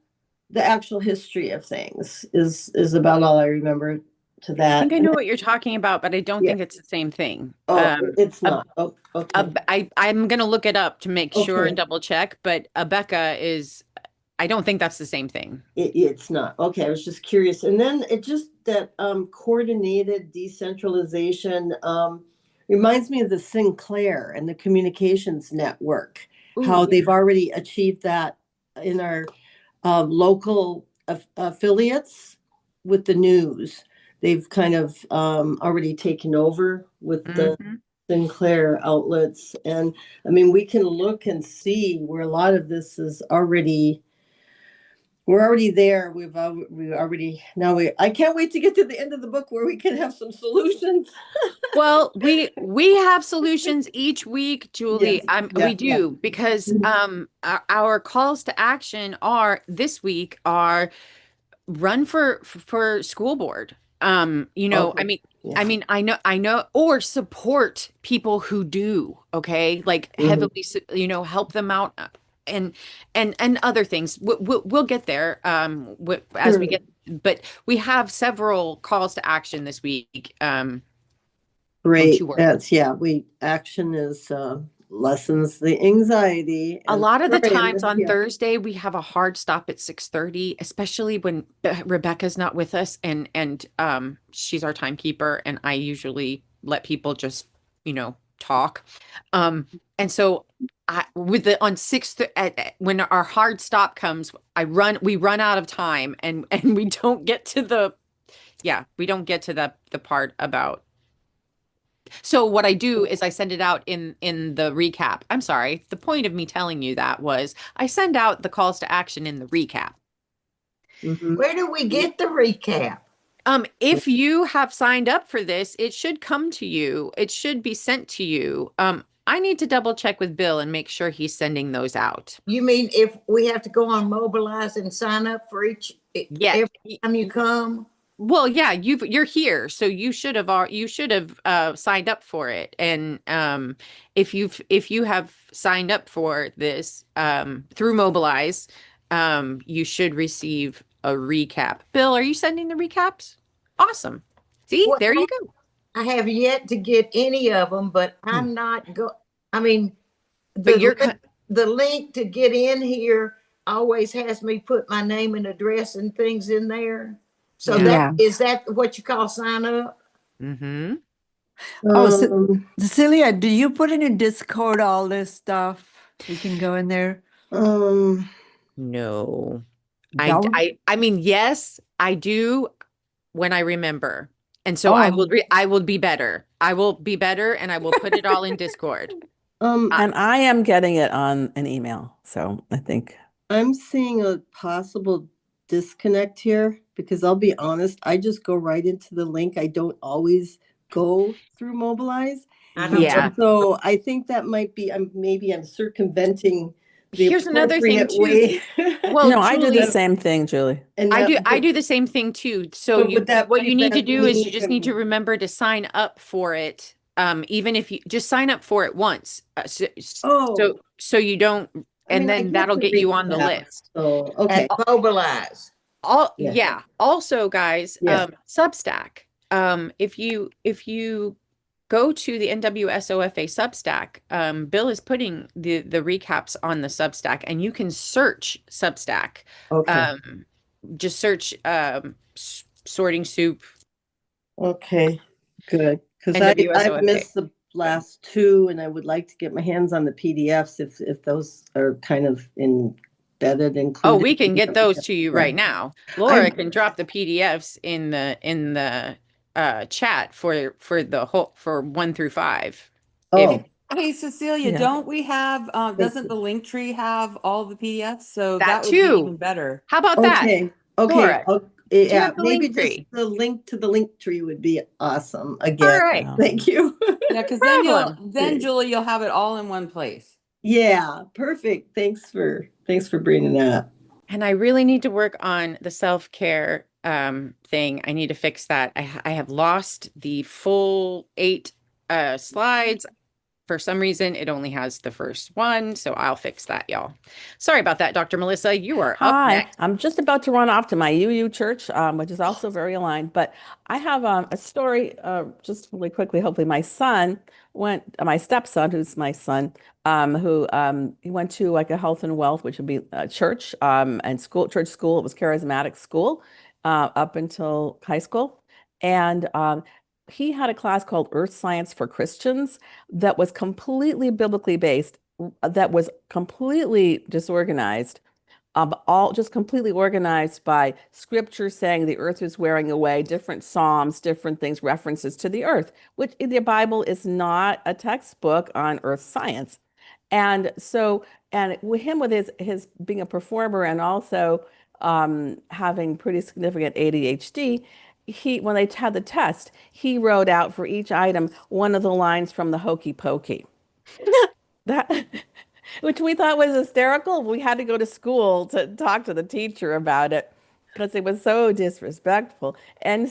the actual history of things is about all I remember to I that. think I know what you're talking about, but I don't Yeah. think it's the same thing. Oh, it's a- not. Oh, okay. I'm gonna look it up to make sure and Okay. double check, but Abeka is, I don't think that's the same thing. It's not. Okay, I was just curious. And then it just that coordinated decentralization reminds me of the Sinclair and the communications network, how Ooh, they've already achieved that in our local affiliates with the news. They've kind of already taken over with the mhm. Sinclair outlets. And I mean, we can look and see where a lot of this is already, we're already there. We already, now I can't wait to get to the end of the book where we can have some solutions. Well, we have solutions each week, Julie. Yes, yeah, We yeah. do because our calls to action are this week are run for school board. Okay. Yeah. I know, or support people who do, okay? Like Mhm. heavily, help them out, and other things. We'll get there as we Sure. get, but we have several calls to action this week Great. to work. That's, yeah, action is lessens the anxiety. A And lot of the sorry, times on yeah. Thursday we have a hard stop at 6:30, especially when Rebecca's not with us and she's our timekeeper and I usually let people just, talk. And so I with the on 6 when our hard stop comes, we run out of time and we don't get to we don't get to the part about. So what I do is I send it out in the recap. I'm sorry. The point of me telling you that was I send out the calls to action in the recap. Mhm. Where do we get the recap? If you have signed up for this, it should come to you. It should be sent to you. I need to double check with Bill and make sure he's sending those out. You mean if we have to go on Mobilize and sign up for Yeah. every time you come? Well, yeah, you're here, so you should have signed up for it. And if you have signed up for this through Mobilize, you should receive a recap. Bill, are you sending the recaps? Awesome. See, Well, there you go. I have yet to get any of them, but I'm not I mean, But you're the link to get in here always has me put my name and address and things in there. So Yeah. Yeah. is that what you call sign up? Mm-hmm. Oh, Cecilia, do you put in a Discord all this stuff? We can go in there. No. Don't. I mean, yes, I do when I remember. And so Oh, I will be better. I will be better and I will put it all in Discord. And I am getting it on an email. So I think I'm seeing a possible disconnect here because I'll be honest, I just go right into the link. I don't always go through Mobilize. I don't Yeah. And so I think that might be, maybe I'm circumventing the Here's another thing appropriate too. way. Well, no, I do the Julie, same thing, Julie. And I that do would, the same thing too. So but would that what you need to prevent do is me you just need to from- remember to sign up for it. Even if you just sign up for it once. Oh. So you don't, I and mean, I then that'll the get you on the recap, list. So, okay. at Mobilize. Yeah. Also, guys, Yeah. Substack. If you go to the NWSOFA Substack, Bill is putting the recaps on the Substack, and you can search Substack. Okay. Just search sorting soup. Okay, good. Because I've NWSOFA. missed the last two, and I would like to get my hands on the PDFs if those are kind of embedded, included. Oh, we can get those to you Yeah. right now. Laura can drop the PDFs in the chat for the whole for 1 through 5. Oh, Hey, Cecilia, Yeah. don't we have, doesn't the link tree have all the PDFs? So That that would be too. even better. How about that? okay. Laura, Yeah, have the maybe link just tree? the link to the link tree would be awesome All again. right. Yeah. Thank you. Yeah, because then Okay. Julie, you'll have it all in one place. Yeah, perfect. Thanks for bringing that. And I really need to work on the self-care thing. I need to fix that. I have lost the full 8 slides. For some reason, it only has the first one, so I'll fix that, y'all. Sorry about that, Dr. Melissa. You are up Hi, next. I'm just about to run off to my UU church, which is also very aligned. But I have a story, just really quickly. Hopefully, my stepson, who's my son, who he went to like a health and wealth, which would be a church and school, church school. It was charismatic school up until high school, and he had a class called Earth Science for Christians that was completely biblically based, that was completely disorganized, all just completely organized by scripture saying the earth is wearing away, different psalms, different things, references to the earth, which the Bible is not a textbook on earth science. And so, and with him, with his being a performer and also having pretty significant ADHD, when they had the test, he wrote out for each item one of the lines from the Hokey Pokey. That which we thought was hysterical. We had to go to school to talk to the teacher about it because it was so disrespectful. And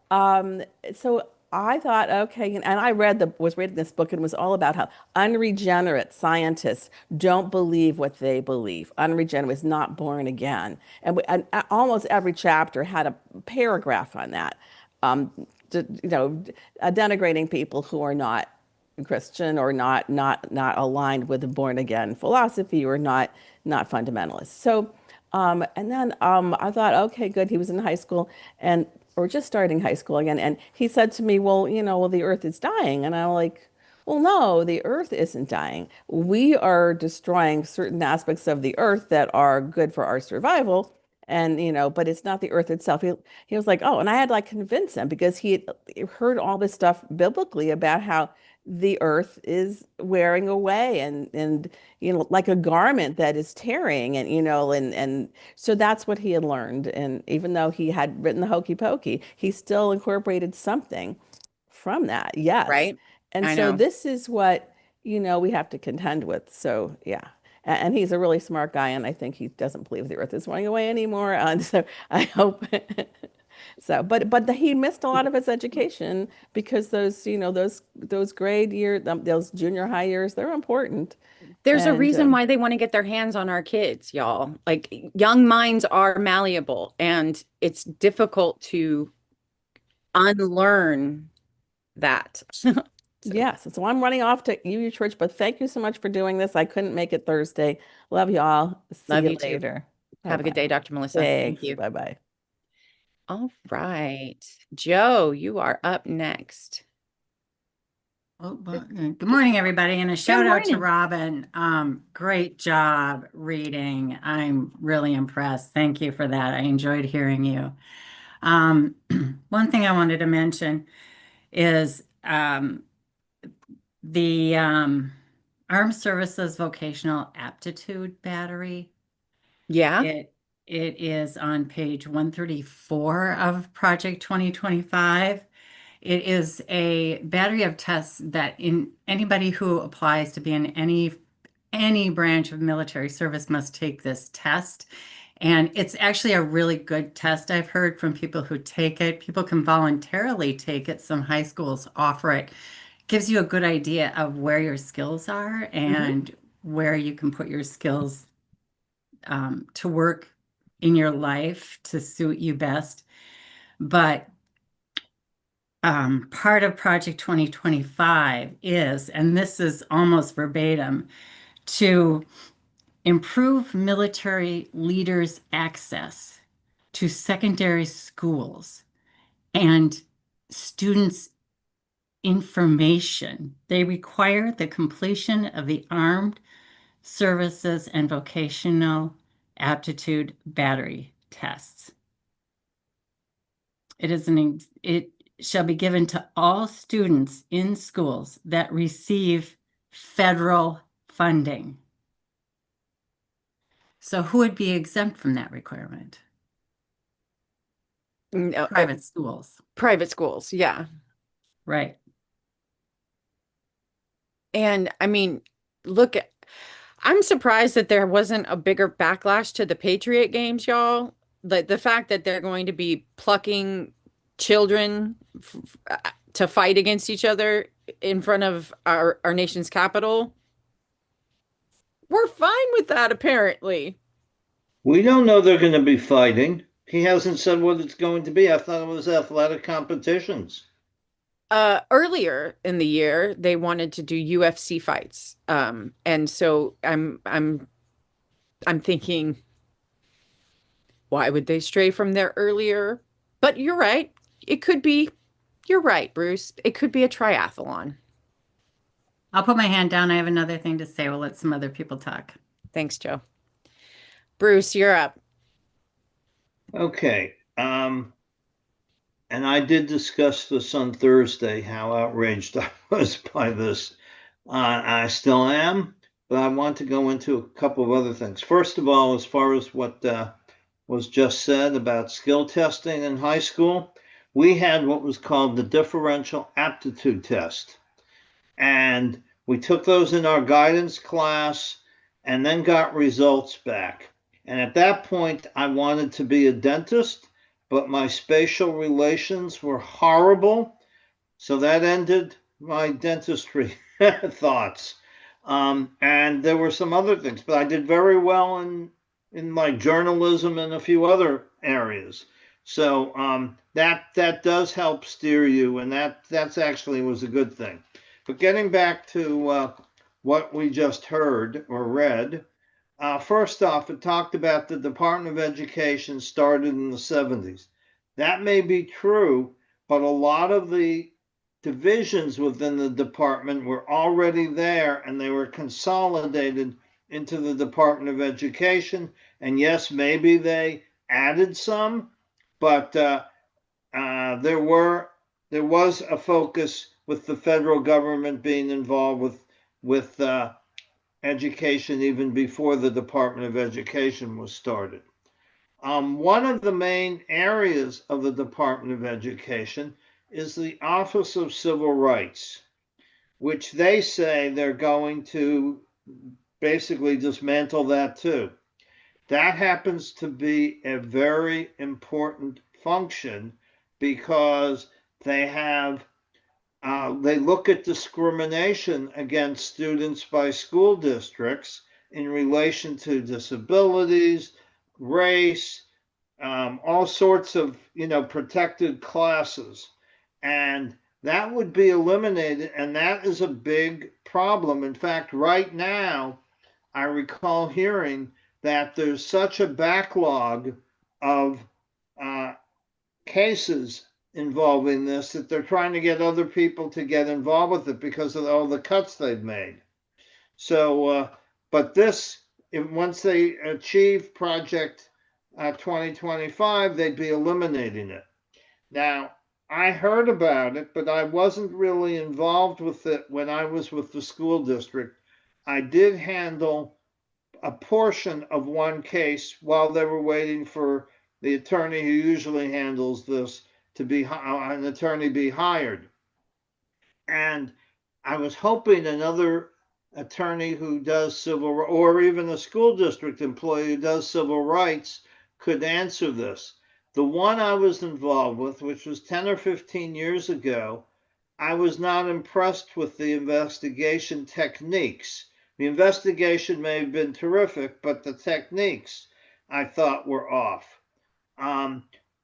um, so I thought, okay, and I was reading this book and it was all about how unregenerate scientists don't believe what they believe. Unregenerate is not born again, and almost every chapter had a paragraph on that. Um, Denigrating people who are not Christian or not aligned with the born again philosophy or not fundamentalist. So and then I thought, okay, good. He was in high school and or just starting high school again, and he said to me, well, well, the earth is dying, and I'm like, well, no, the earth isn't dying. We are destroying certain aspects of the earth that are good for our survival. And, but it's not the earth itself. He was like, oh, and I had to like convince him because he had heard all this stuff biblically about how the earth is wearing away and like a garment that is tearing and and so that's what he had learned, and even though he had written the Hokey Pokey, he still incorporated something from that. Yes. Right? And I so know. this is what we have to contend with. So yeah. And he's a really smart guy, and I think he doesn't believe the earth is going away anymore. And so I hope so, but he missed a lot of his education because those grade year, those junior high years, they're important. There's a And reason why they want to get their hands on our kids, y'all. Like young minds are malleable and it's difficult to unlearn that. So, yes, so I'm running off to UU Church, but thank you so much for doing this. I couldn't make it Thursday. Love you all. See love you you too. later. Bye Have a good bye. day, Dr. Melissa. Thank Thanks. you. Bye bye. All right. Joe, you are up next. Oh, well, good morning, everybody, and a shout out to morning. Robin. Great job reading. I'm really impressed. Thank you for that. I enjoyed hearing you. One thing I wanted to mention is the Armed Services Vocational Aptitude Battery. Yeah. It is on page 134 of Project 2025. It is a battery of tests that anybody who applies to be in any branch of military service must take this test. And it's actually a really good test. I've heard from people who take it. People can voluntarily take it. Some high schools offer it. Gives you a good idea of where your skills are and where you can put your skills to work in your life to suit you best. But part of Project 2025 is, and this is almost verbatim, to improve military leaders' access to secondary schools and students' information. They require the completion of the Armed Services and Vocational Aptitude Battery tests. It shall be given to all students in schools that receive federal funding. So who would be exempt from that requirement? No, Private schools. Private schools, yeah. Right. And I mean, I'm surprised that there wasn't a bigger backlash to the Patriot games, y'all. The fact that they're going to be plucking children to fight against each other in front of our nation's capital, we're fine with that, apparently. We don't know they're going to be fighting. He hasn't said what it's going to be. I thought it was athletic competitions. Earlier in the year, they wanted to do UFC fights. And so I'm thinking, why would they stray from there earlier? But you're right. It could be, you're right, Bruce. It could be a triathlon. I'll put my hand down. I have another thing to say. We'll let some other people talk. Thanks, Joe. Bruce, you're up. Okay. And I did discuss this on Thursday, how outraged I was by this. I still am, but I want to go into a couple of other things. First of all, as far as what was just said about skill testing in high school, we had what was called the differential aptitude test. And we took those in our guidance class and then got results back. And at that point, I wanted to be a dentist, but my spatial relations were horrible. So that ended my dentistry thoughts. And there were some other things, but I did very well in like journalism and a few other areas. So that does help steer you, and that's actually was a good thing. But getting back to what we just heard or read, first off, it talked about the Department of Education started in the 70s. That may be true, but a lot of the divisions within the department were already there and they were consolidated into the Department of Education. And yes, maybe they added some, but there was a focus with the federal government being involved with education even before the Department of Education was started. One of the main areas of the Department of Education is the Office of Civil Rights, which they say they're going to basically dismantle that too. That happens to be a very important function because they look at discrimination against students by school districts in relation to disabilities, race, all sorts of, protected classes. And that would be eliminated, and that is a big problem. In fact, right now, I recall hearing that there's such a backlog of cases involving this that they're trying to get other people to get involved with it because of all the cuts they've made. So, but once they achieve Project 2025, they'd be eliminating it. Now, I heard about it, but I wasn't really involved with it when I was with the school district. I did handle a portion of one case while they were waiting for the attorney who usually handles this to be an attorney be hired. And I was hoping another attorney who does civil, or even a school district employee who does civil rights could answer this. The one I was involved with, which was 10 or 15 years ago, I was not impressed with the investigation techniques. The investigation may have been terrific, but the techniques I thought were off.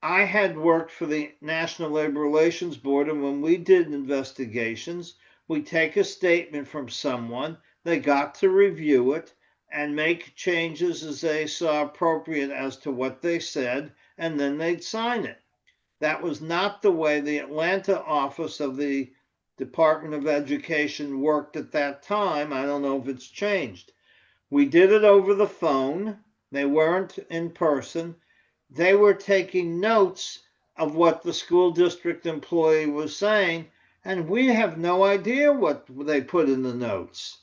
I had worked for the National Labor Relations Board, and when we did investigations, we take a statement from someone, they got to review it and make changes as they saw appropriate as to what they said, and then they'd sign it. That was not the way the Atlanta office of the Department of Education worked at that time. I don't know if it's changed. We did it over the phone. They weren't in person. They were taking notes of what the school district employee was saying, and we have no idea what they put in the notes.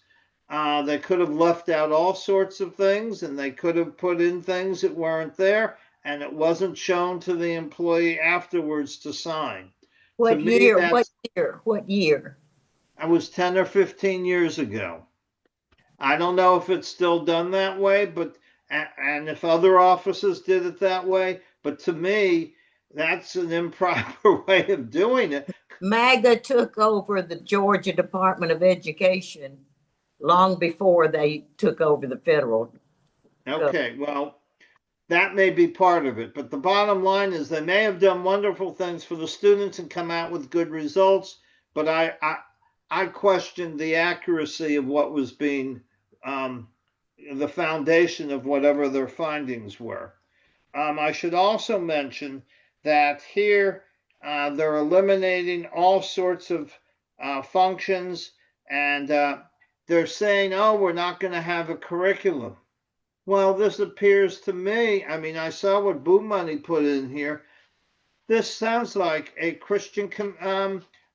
They could have left out all sorts of things, and they could have put in things that weren't there, and it wasn't shown to the employee afterwards to sign. What year? What year? What year? I was 10 or 15 years ago. I don't know if it's still done that way, but and if other offices did it that way, but to me, that's an improper way of doing it. MAGA took over the Georgia Department of Education long before they took over the federal. Okay, well, that may be part of it, but the bottom line is they may have done wonderful things for the students and come out with good results, but I questioned the accuracy of what was being the foundation of whatever their findings were. I should also mention that here they're eliminating all sorts of functions, and they're saying, oh, we're not going to have a curriculum. Well, this appears to me, I mean, I saw what Boo Money put in here. This sounds like a Christian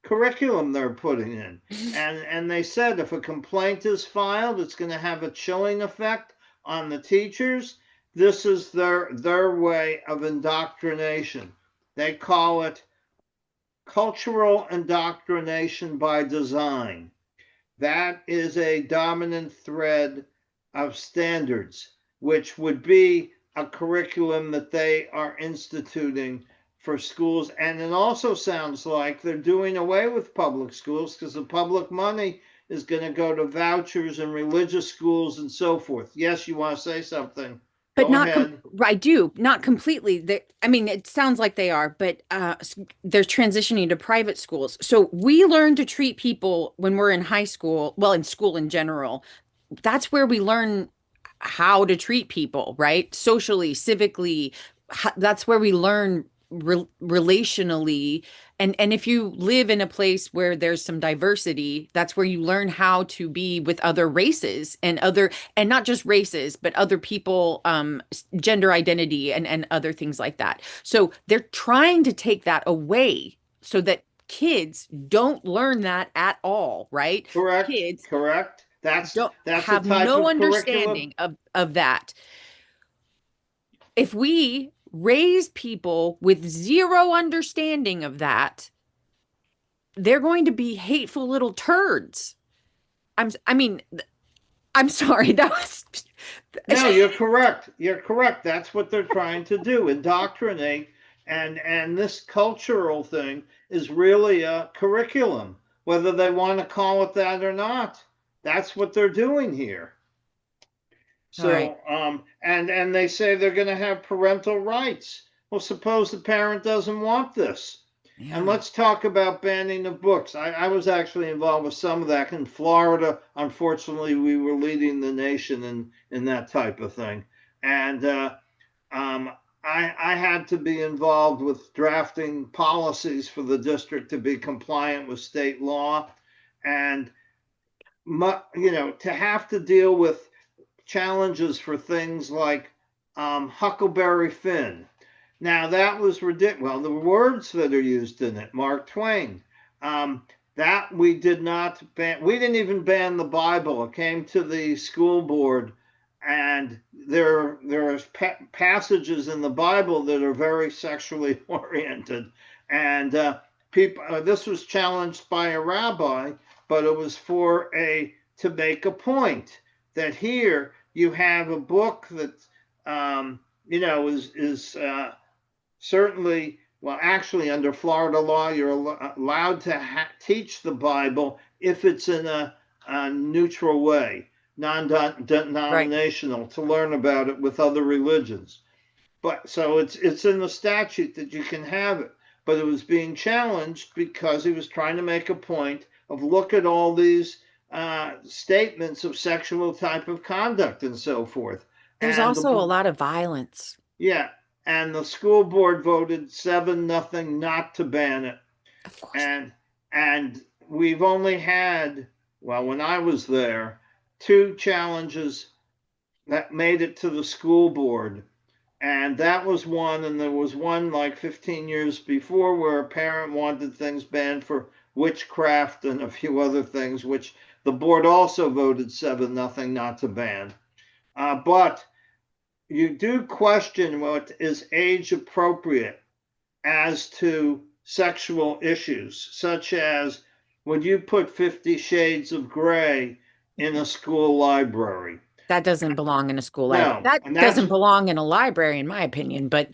curriculum they're putting in. And they said if a complaint is filed, it's going to have a chilling effect on the teachers. This is their way of indoctrination. They call it cultural indoctrination by design. That is a dominant thread of standards, which would be a curriculum that they are instituting for schools. And it also sounds like they're doing away with public schools because the public money is going to go to vouchers and religious schools and so forth. Yes, you want to say something? But Go not ahead. I do, not completely. I mean, it sounds like they are, but they're transitioning to private schools. So we learn to treat people when we're in high school, well, in school in general. That's where we learn how to treat people, right? Socially, civically. That's where we learn relationally. And if you live in a place where there's some diversity, that's where you learn how to be with other races and not just races, but other people, gender identity and other things like that. So they're trying to take that away so that kids don't learn that at all, right? Correct. Kids Correct. That's don't a have type no of curriculum. understanding of that. If we raise people with zero understanding of that, they're going to be hateful little turds. I mean, I'm sorry. That was No, you're correct. You're correct. That's what they're trying to do, indoctrinate. And this cultural thing is really a curriculum, whether they want to call it that or not. That's what they're doing here. All right. So, and they say they're going to have parental rights. Well, suppose the parent doesn't want this. And Yeah. let's talk about banning of books. I was actually involved with some of that in Florida. Unfortunately, we were leading the nation in that type of thing. And I had to be involved with drafting policies for the district to be compliant with state law. And, to have to deal with challenges for things like Huckleberry Finn. Now that was ridiculous. Well, the words that are used in it, Mark Twain, that we did not ban. We didn't even ban the Bible. It came to the school board, and there are passages in the Bible that are very sexually oriented, and people. This was challenged by a rabbi, but it was to make a point that here you have a book that is certainly, well, actually, under Florida law, you're allowed to teach the Bible if it's in a neutral way, non-denominational, to learn about it with other religions. But so it's in the statute that you can have it. But it was being challenged because he was trying to make a point of look at all these statements of sexual type of conduct and so forth. There's And also a lot of violence. yeah, and the school board voted 7-0 not to ban it. Of course. And we've only had, well, when I was there, 2 challenges that made it to the school board. And that was one, and there was one like 15 years before where a parent wanted things banned for witchcraft and a few other things, which the board also voted 7-0 not to ban. But you do question what is age appropriate as to sexual issues, such as would you put 50 Shades of Grey in a school library? That doesn't belong in a school library. No, That and doesn't belong in a library, in my opinion, but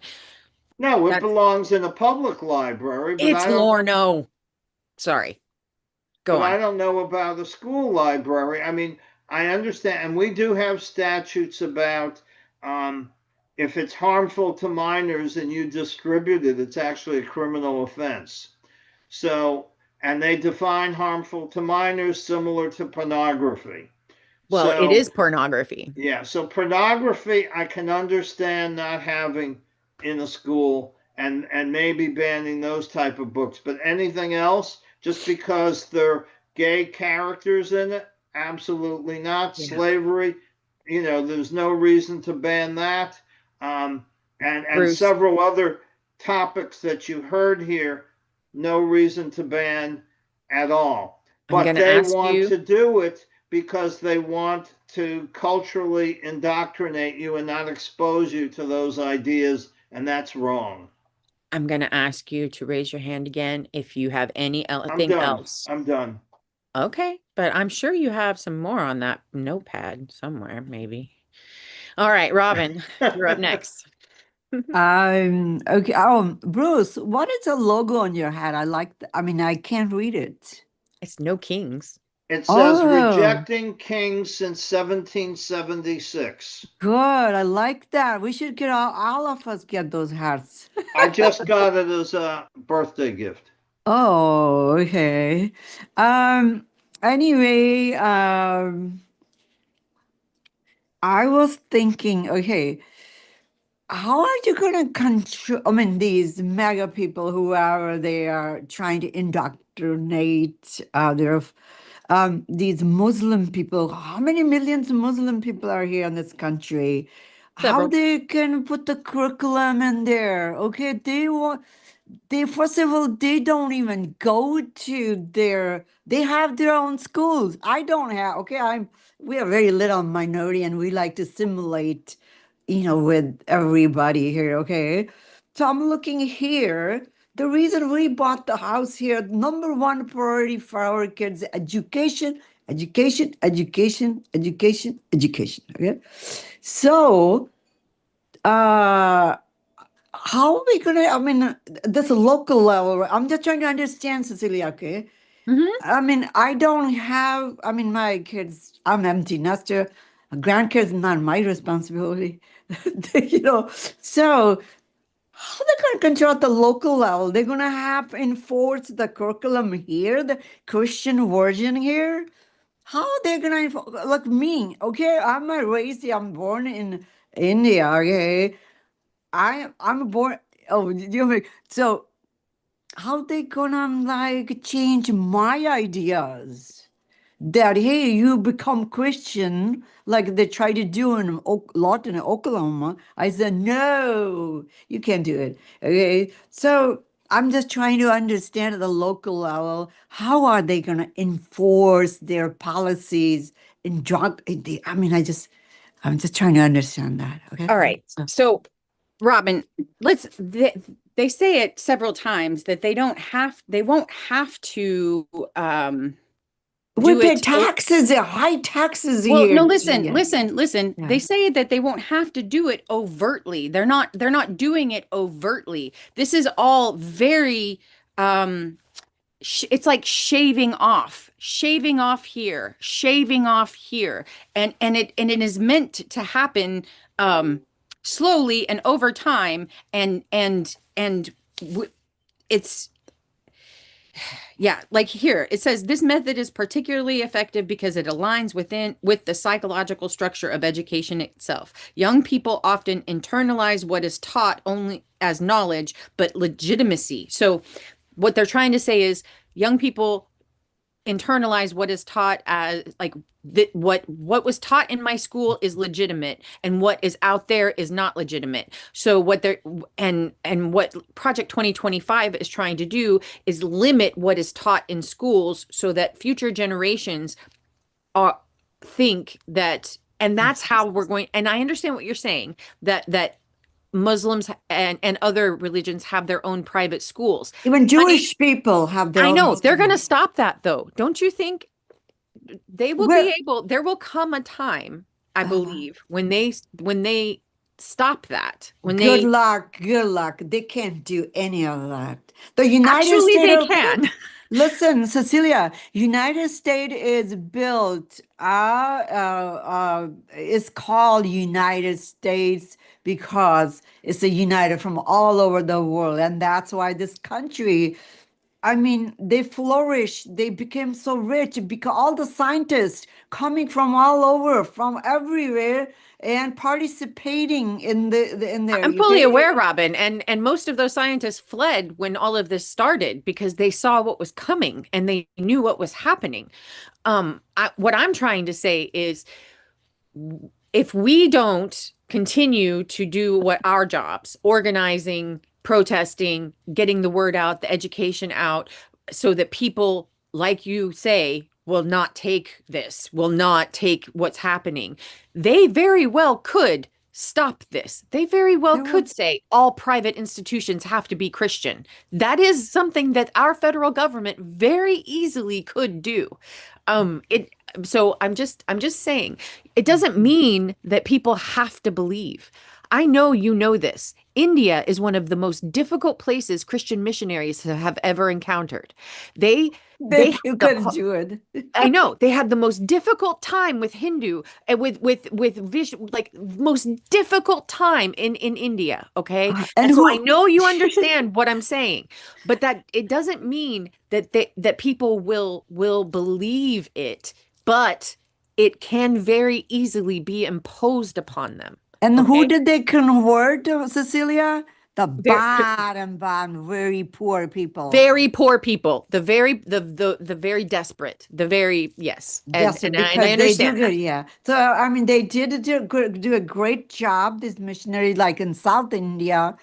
No, it That's belongs in a public library, it's Lorno. Sorry. Go but I on. don't know about the school library. I mean, I understand, and we do have statutes about um, if it's harmful to minors and you distribute it, it's actually a criminal offense. So, and they define harmful to minors similar to pornography. Well, it So, is pornography. yeah, so pornography I can understand not having in a school and maybe banning those type of books, but anything else, just because they're gay characters in it, absolutely not. Yeah. Slavery, there's no reason to ban that. Um, and Bruce, several other topics that you heard here, no reason to ban at all. I'm But going to they ask want you. to do it because they want to culturally indoctrinate you and not expose you to those ideas, and that's wrong. I'm going to ask you to raise your hand again if you have I'm anything done. else. I'm done. Okay, but I'm sure you have some more on that notepad somewhere, maybe. All right, Robin, you're up next. Okay. Bruce, what is the logo on your hat? I mean, I can't read it. It's no kings. It says Oh, rejecting kings since 1776. good. I like that. We should get all of us get those hats. I just got it as a birthday gift. Oh, okay. Anyway, I was thinking, okay, how are you gonna control? I mean, these mega people, whoever they are, trying to indoctrinate these Muslim people. How many millions of Muslim people are here in this country? How Several. they can put the curriculum in there? Okay, they first of all, they don't even go to they have their own schools. I don't have, okay, we are very little minority and we like to simulate, with everybody here, okay? So I'm looking here. The reason we bought the house here, number one priority for our kids, education, education, education, education, education. Okay. So how are we gonna, I mean, this local level, I'm just trying to understand, Cecilia, okay? Mhm. I mean, my kids, I'm empty nester. Grandkids not my responsibility. You know, so how they gonna control at the local level? They're gonna have enforce the curriculum here, the Christian version here. How are they gonna like me? Okay, I'm born in India. Okay, I'm born. Oh, so how they gonna like change my ideas? That hey, you become Christian like they try to do in lot in Oklahoma. I said no, you can't do it. Okay, so I'm just trying to understand at the local level how are they gonna enforce their policies in drug. I mean, I'm just trying to understand that. Okay. All right. So So, Robin, they say it several times that they won't have to we do pay it. taxes, high taxes Well, no, here. listen, Yeah. listen. Yeah. They say that they won't have to do it overtly. They're not doing it overtly. This is all very it's like shaving off here, shaving off here. And it is meant to happen slowly and over time and it's yeah, like here it says this method is particularly effective because it aligns with the psychological structure of education itself. Young people often internalize what is taught only as knowledge, but legitimacy. So what they're trying to say is young people internalize what is taught as like that what was taught in my school is legitimate and what is out there is not legitimate. So what they're and what Project 2025 is trying to do is limit what is taught in schools so that future generations are think that, and that's how we're going. And I understand what you're saying, that Muslims and other religions have their own private schools. Even Honey, Jewish people have their I own. know they're going to stop that though. Don't you think they will Well, be able, there will come a time, I uh, believe, when they stop that. When Good they luck, good luck. They can't do any of that. The United actually States they of can. Listen, Cecilia, United States is built, it's called United States because it's a united from all over the world. And that's why this country, I mean, they flourished, they became so rich because all the scientists coming from all over, from everywhere, and participating in in there. I'm fully aware, Robin, and most of those scientists fled when all of this started because they saw what was coming and they knew what was happening. What I'm trying to say is, if we don't continue to do what our jobs, organizing, protesting, getting the word out, the education out, so that people, like you say, will not take this, will not take what's happening, they very well could stop this. They very well could say all private institutions have to be Christian. That is something that our federal government very easily could do. It so I'm just saying, it doesn't mean that people have to believe. I know you know this. India is one of the most difficult places Christian missionaries have ever encountered. They They had couldn't do it. I know they had the most difficult time with Hindu and like most difficult time in India. Okay, And and so I who? know you understand what I'm saying, but that it doesn't mean that that people will believe it, but it can very easily be imposed upon them. And who Okay, did they convert, Cecilia? The they're bottom, very poor people. very poor people, the very desperate, the very yes, Yes, and I because they do understand that. good, yeah. So I mean, they did do a great job. This missionary, like in South India,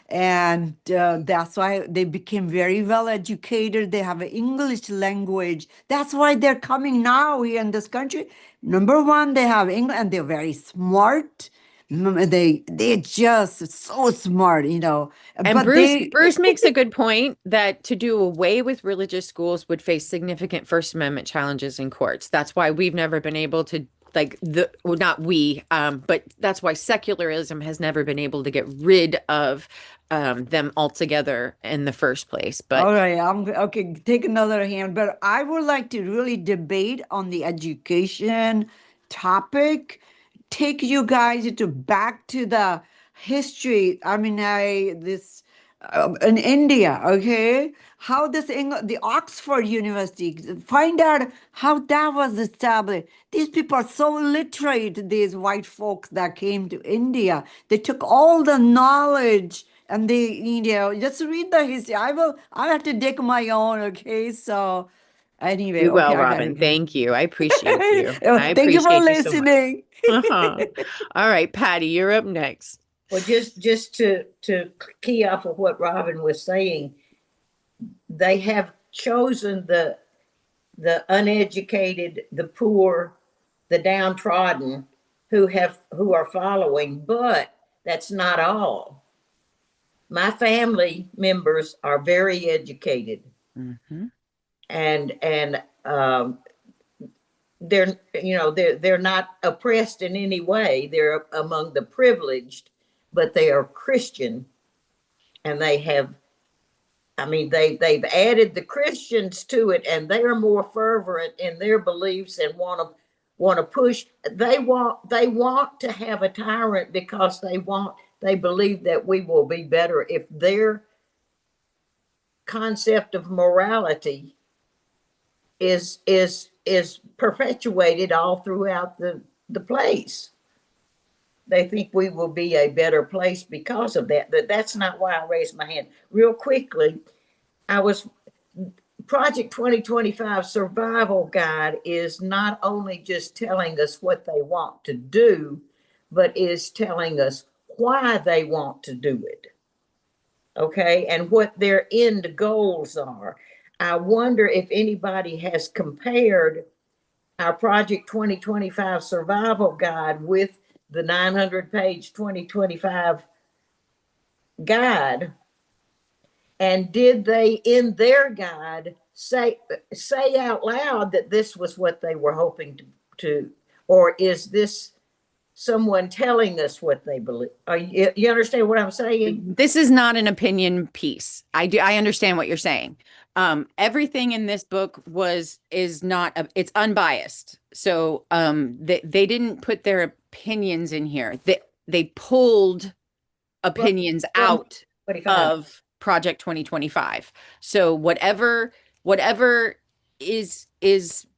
and that's why they became very well educated. They have an English language. That's why they're coming now here in this country. Number one, they have English, and they're very smart. They're just so smart, you know. And But they Bruce makes a good point that to do away with religious schools would face significant First Amendment challenges in courts. That's why we've never been able to well, not we, but that's why secularism has never been able to get rid of them altogether in the first place. All But right, okay, take another hand, but I would like to really debate on the education topic. Take you guys to back to the history. I mean, this in India, okay? How this the Oxford University, find out how that was established. These people are so literate, these white folks that came to India. They took all the knowledge and they, just read the history. I have to dig my own, okay? So anyway, you okay, will, I gotta Robin. go. Thank you. I appreciate you. I Thank you for appreciate you so much. listening. Uh-huh. All right, Patty, you're up next. Well, just to key off of what Robin was saying, they have chosen the uneducated, the poor, the downtrodden who are following, but that's not all. My family members are very educated, and they're not oppressed in any way. They're among the privileged, but they are Christian, and they've added the Christians to it, and they are more fervent in their beliefs and want to push. They want to have a tyrant because they believe that we will be better if their concept of morality is perpetuated all throughout the place. They think we will be a better place because of that. But that's not why I raised my hand. Real quickly, Project 2025 Survival Guide is not only just telling us what they want to do, but is telling us why they want to do it. Okay, and what their end goals are. I wonder if anybody has compared our Project 2025 Survival Guide with the 900-page 2025 guide, and did they in their guide say out loud that this was what they were hoping to or is this someone telling us what they believe. You understand what I'm saying? This is not an opinion piece. I understand what you're saying. Everything in this book is not it's unbiased. So they didn't put their opinions in here. They pulled opinions out of Project 2025. So whatever is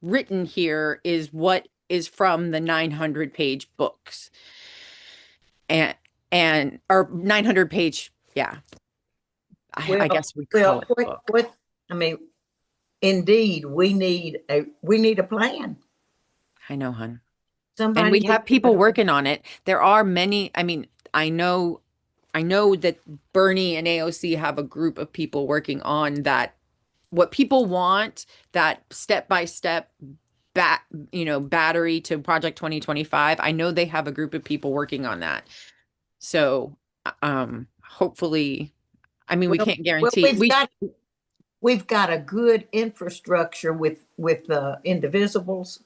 written here is what is from the 900-page books. And or 900-page, yeah. I guess we call it a book. What I mean, indeed, we need a plan. I know, hon. Somebody And we have people working on it. There are many, I mean, I know that Bernie and AOC have a group of people working on that, what people want, that step-by-step battery to Project 2025. I know they have a group of people working on that. So hopefully, I mean, we can't guarantee. We've got a good infrastructure with the Indivisibles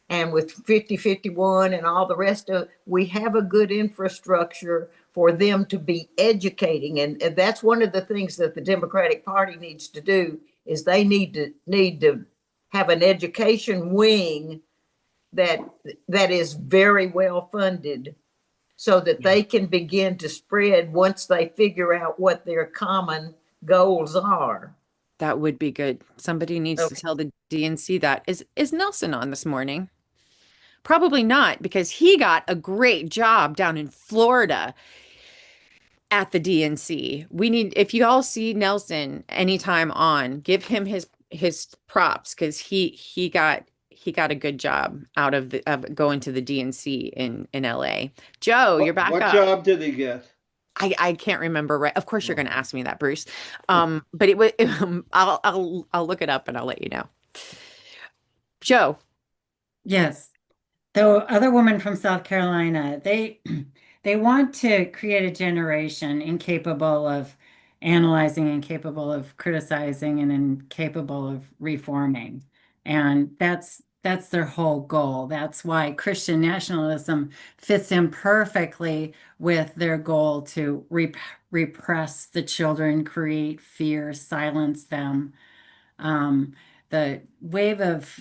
and with 5051 and all the rest of it. We have a good infrastructure for them to be educating, and that's one of the things that the Democratic Party needs to do, is they need to have an education wing that is very well funded, so that they can begin to spread once they figure out what their common goals are. That would be good. Somebody needs to tell the DNC that. Is Nelson on this morning? Probably not, because he got a great job down in Florida at the DNC. If you all see Nelson anytime on, give him his props, because he got a good job out of going to the DNC in LA. Joe, you're back up. What job did he get? I can't remember, right? Of course you're going to ask me that, Bruce. But it was I'll look it up and I'll let you know. Joe. Yes. The other woman from South Carolina, they want to create a generation incapable of analyzing, incapable of criticizing, and incapable of reforming. And that's their whole goal. That's why Christian nationalism fits in perfectly with their goal to repress the children, create fear, silence them. The wave of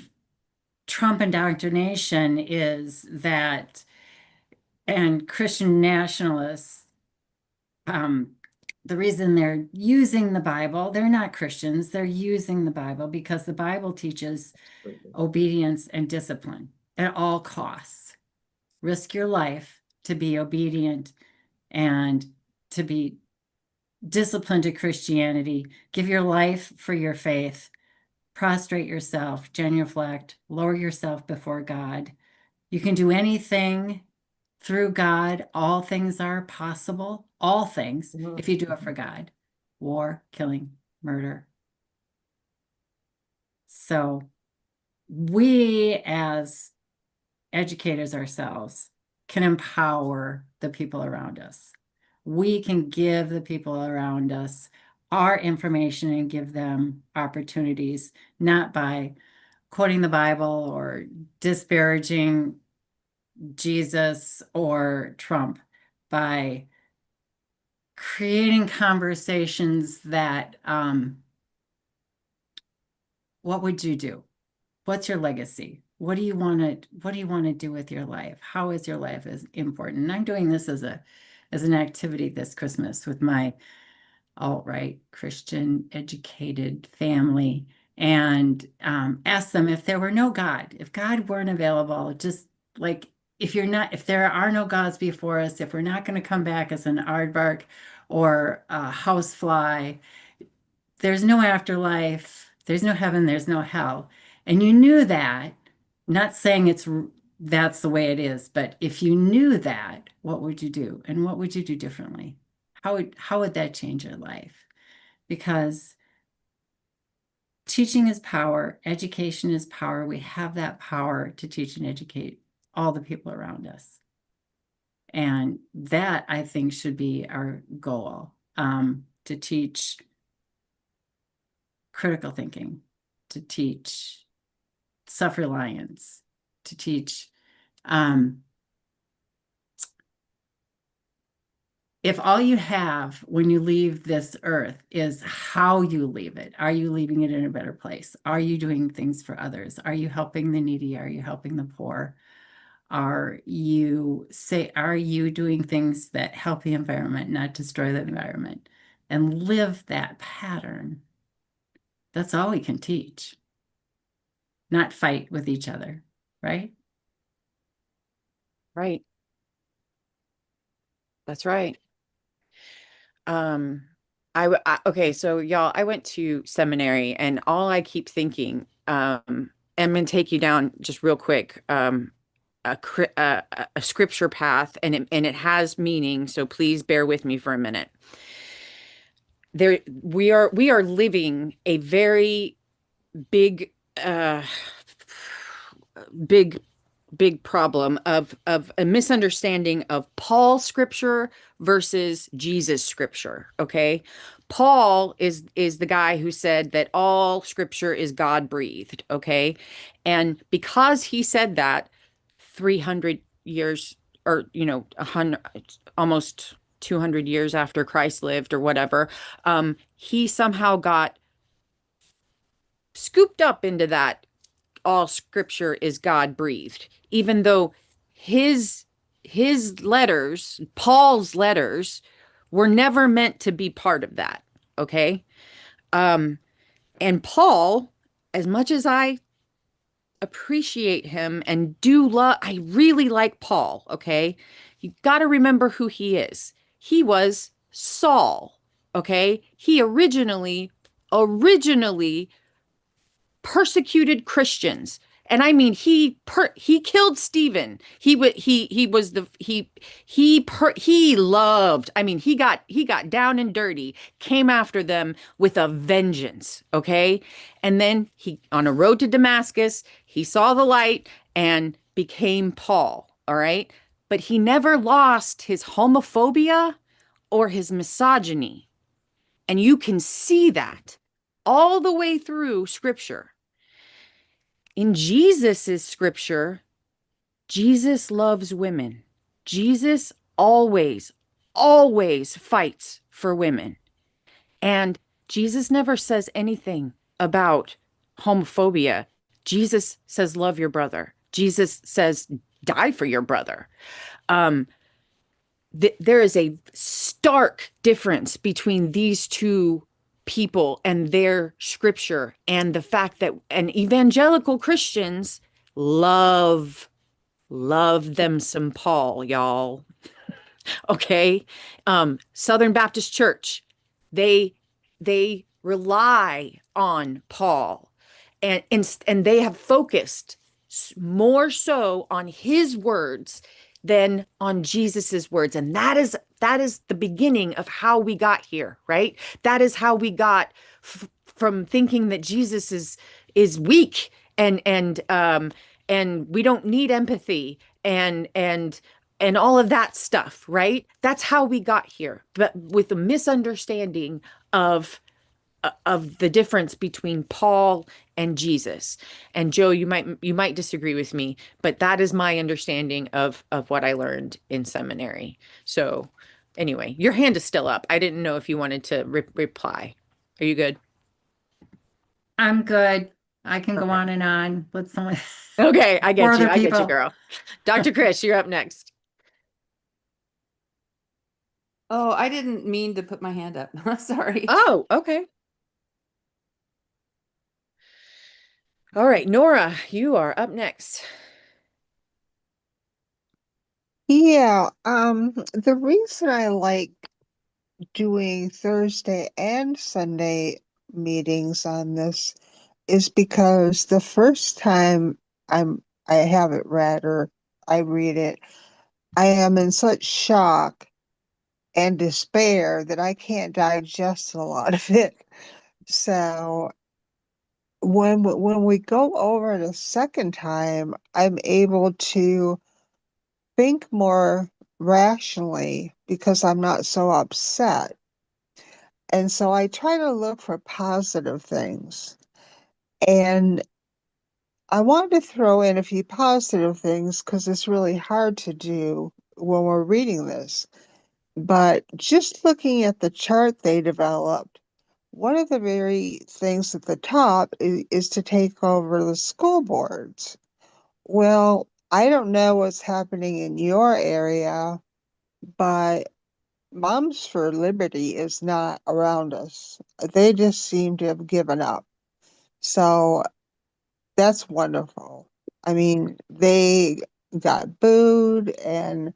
Trump indoctrination is that, and Christian nationalists, the reason they're using the Bible, they're not Christians, they're using the Bible because the Bible teaches obedience and discipline at all costs. Risk your life to be obedient and to be disciplined to Christianity. Give your life for your faith. Prostrate yourself, genuflect, lower yourself before God. You can do anything through God. All things are possible. All things, if you do it for God. War, killing, murder. So we, as educators ourselves, can empower the people around us. We can give the people around us our information and give them opportunities, not by quoting the Bible or disparaging Jesus or Trump, by creating conversations that, what would you do? What's your legacy? What do you want to do with your life? How is your life is important? And I'm doing this as an activity this Christmas with my alt-right Christian educated family, and ask them, if there were no God, if God weren't available, just like, if there are no gods before us, if we're not going to come back as an aardvark or a housefly, there's no afterlife, there's no heaven, there's no hell. And you knew that, not saying that's the way it is, but if you knew that, what would you do? And what would you do differently? How would that change your life? Because teaching is power, education is power. We have that power to teach and educate all the people around us. And that, I think, should be our goal, to teach critical thinking, to teach self-reliance, to teach if all you have when you leave this earth is how you leave it, are you leaving it in a better place? Are you doing things for others? Are you helping the needy? Are you helping the poor? Are you doing things that help the environment, not destroy the environment? And live that pattern. That's all we can teach. Not fight with each other, right? Right. That's right. Okay, so y'all, I went to seminary, and all I keep thinking, I'm gonna take you down just real quick, a scripture path, and it has meaning, so please bear with me for a minute. We are living a very big, big big problem of a misunderstanding of Paul scripture versus Jesus scripture. Okay. Paul is the guy who said that all scripture is God breathed. Okay. And because he said that 300 years, or 100, almost 200 years after Christ lived, or whatever, he somehow got scooped up into that all scripture is God breathed, even though his letters, Paul's letters, were never meant to be part of that. Okay. Um, and Paul, as much as I appreciate him and do love, I really like Paul. Okay. You got to remember who he is. He was Saul. Okay. He originally persecuted Christians. And I mean, he killed Stephen. He loved. I mean, he got down and dirty, came after them with a vengeance. Okay, and then he, on a road to Damascus, he saw the light and became Paul. All right, but he never lost his homophobia or his misogyny, and you can see that all the way through Scripture. In Jesus's scripture, Jesus loves women. Jesus always fights for women. And Jesus never says anything about homophobia. Jesus says, love your brother. Jesus says, die for your brother. Um, there is a stark difference between these two people and their scripture, and the fact that evangelical Christians love them some Paul, y'all. Okay. Southern Baptist Church, they rely on Paul, and they have focused more so on his words than on Jesus's words. And that is the beginning of how we got here, right? That is how we got from thinking that Jesus is weak, and we don't need empathy, and all of that stuff, right? That's how we got here, but with a misunderstanding of the difference between Paul and Jesus. And Joe, you might disagree with me, but that is my understanding of what I learned in seminary. So anyway, your hand is still up. I didn't know if you wanted to reply. Are you good? I'm good. I can go Okay. on and on with someone. Okay, I Or get you. other I get you, people. girl. Dr. Chris, you're up next. Oh, I didn't mean to put my hand up. Sorry. Oh, okay. All right, Nora, you are up next. Yeah, the reason I like doing Thursday and Sunday meetings on this is because the first time I have it read or I read it, I am in such shock and despair that I can't digest a lot of it. So when we go over it a second time, I'm able to think more rationally because I'm not so upset. And so I try to look for positive things. And I wanted to throw in a few positive things because it's really hard to do when we're reading this. But just looking at the chart they developed, one of the very things at the top is to take over the school boards. Well, I don't know what's happening in your area, but Moms for Liberty is not around us. They just seem to have given up. So that's wonderful. I mean, they got booed and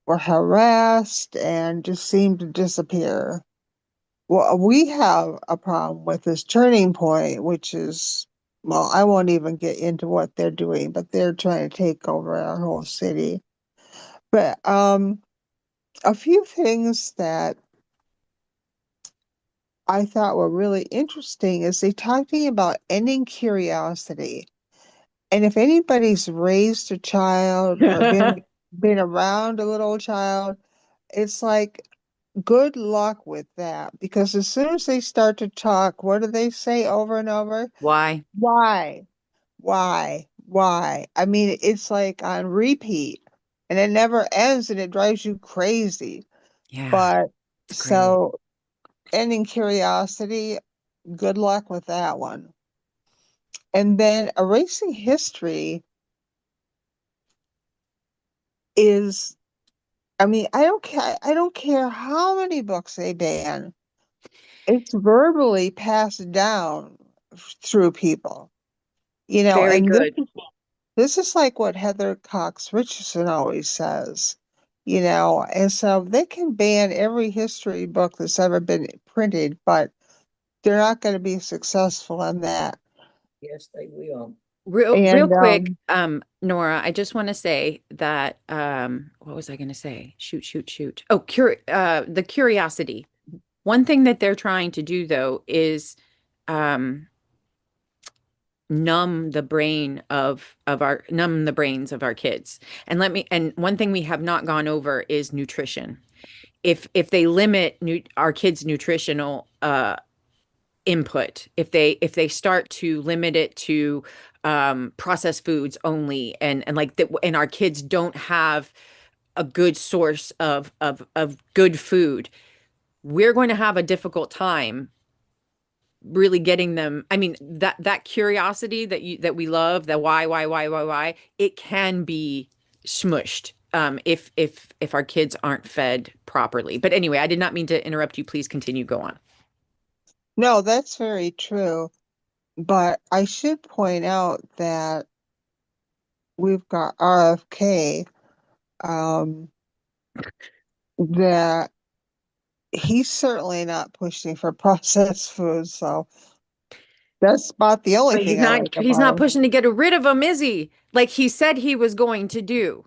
were harassed and just seemed to disappear. What we have a problem with this Turning Point, which is, well, I won't even get into what they're doing, but they're trying to take over our whole city. But a few things that I thought were really interesting is they talking about ending curiosity. And if anybody's raised a child or been around a little child, it's like good luck with that, because as soon as they start to talk, what do they say over and over? Why? Why? Why? I mean, it's like on repeat and it never ends and it drives you crazy. Yeah, But it's great. so ending curiosity, good luck with that one. And then erasing history is, I mean, I don't care how many books they ban. It's verbally passed down through people, Very and good. this is like what Heather Cox Richardson always says, and so they can ban every history book that's ever been printed, but they're not going to be successful in that. Yes, they will. Real And quick, Nora, I just want to say that what was I going to say? Shoot. Oh, the curiosity. One thing that they're trying to do though is um numb the brains of our kids. And one thing we have not gone over is nutrition. If they limit our kids' nutritional input, if they start to limit it to processed foods only, and like that, and our kids don't have a good source of good food, we're going to have a difficult time really getting them. I mean, that curiosity that we love, the why, it can be smushed if our kids aren't fed properly. But anyway, I did not mean to interrupt you. Please continue. Go on. no, that's very true. But I should point out that we've got RFK, um, that he's certainly not pushing for processed foods. So that's about the only But thing I like he's not about him. pushing to get rid of them, is he? Like he said he was going to do.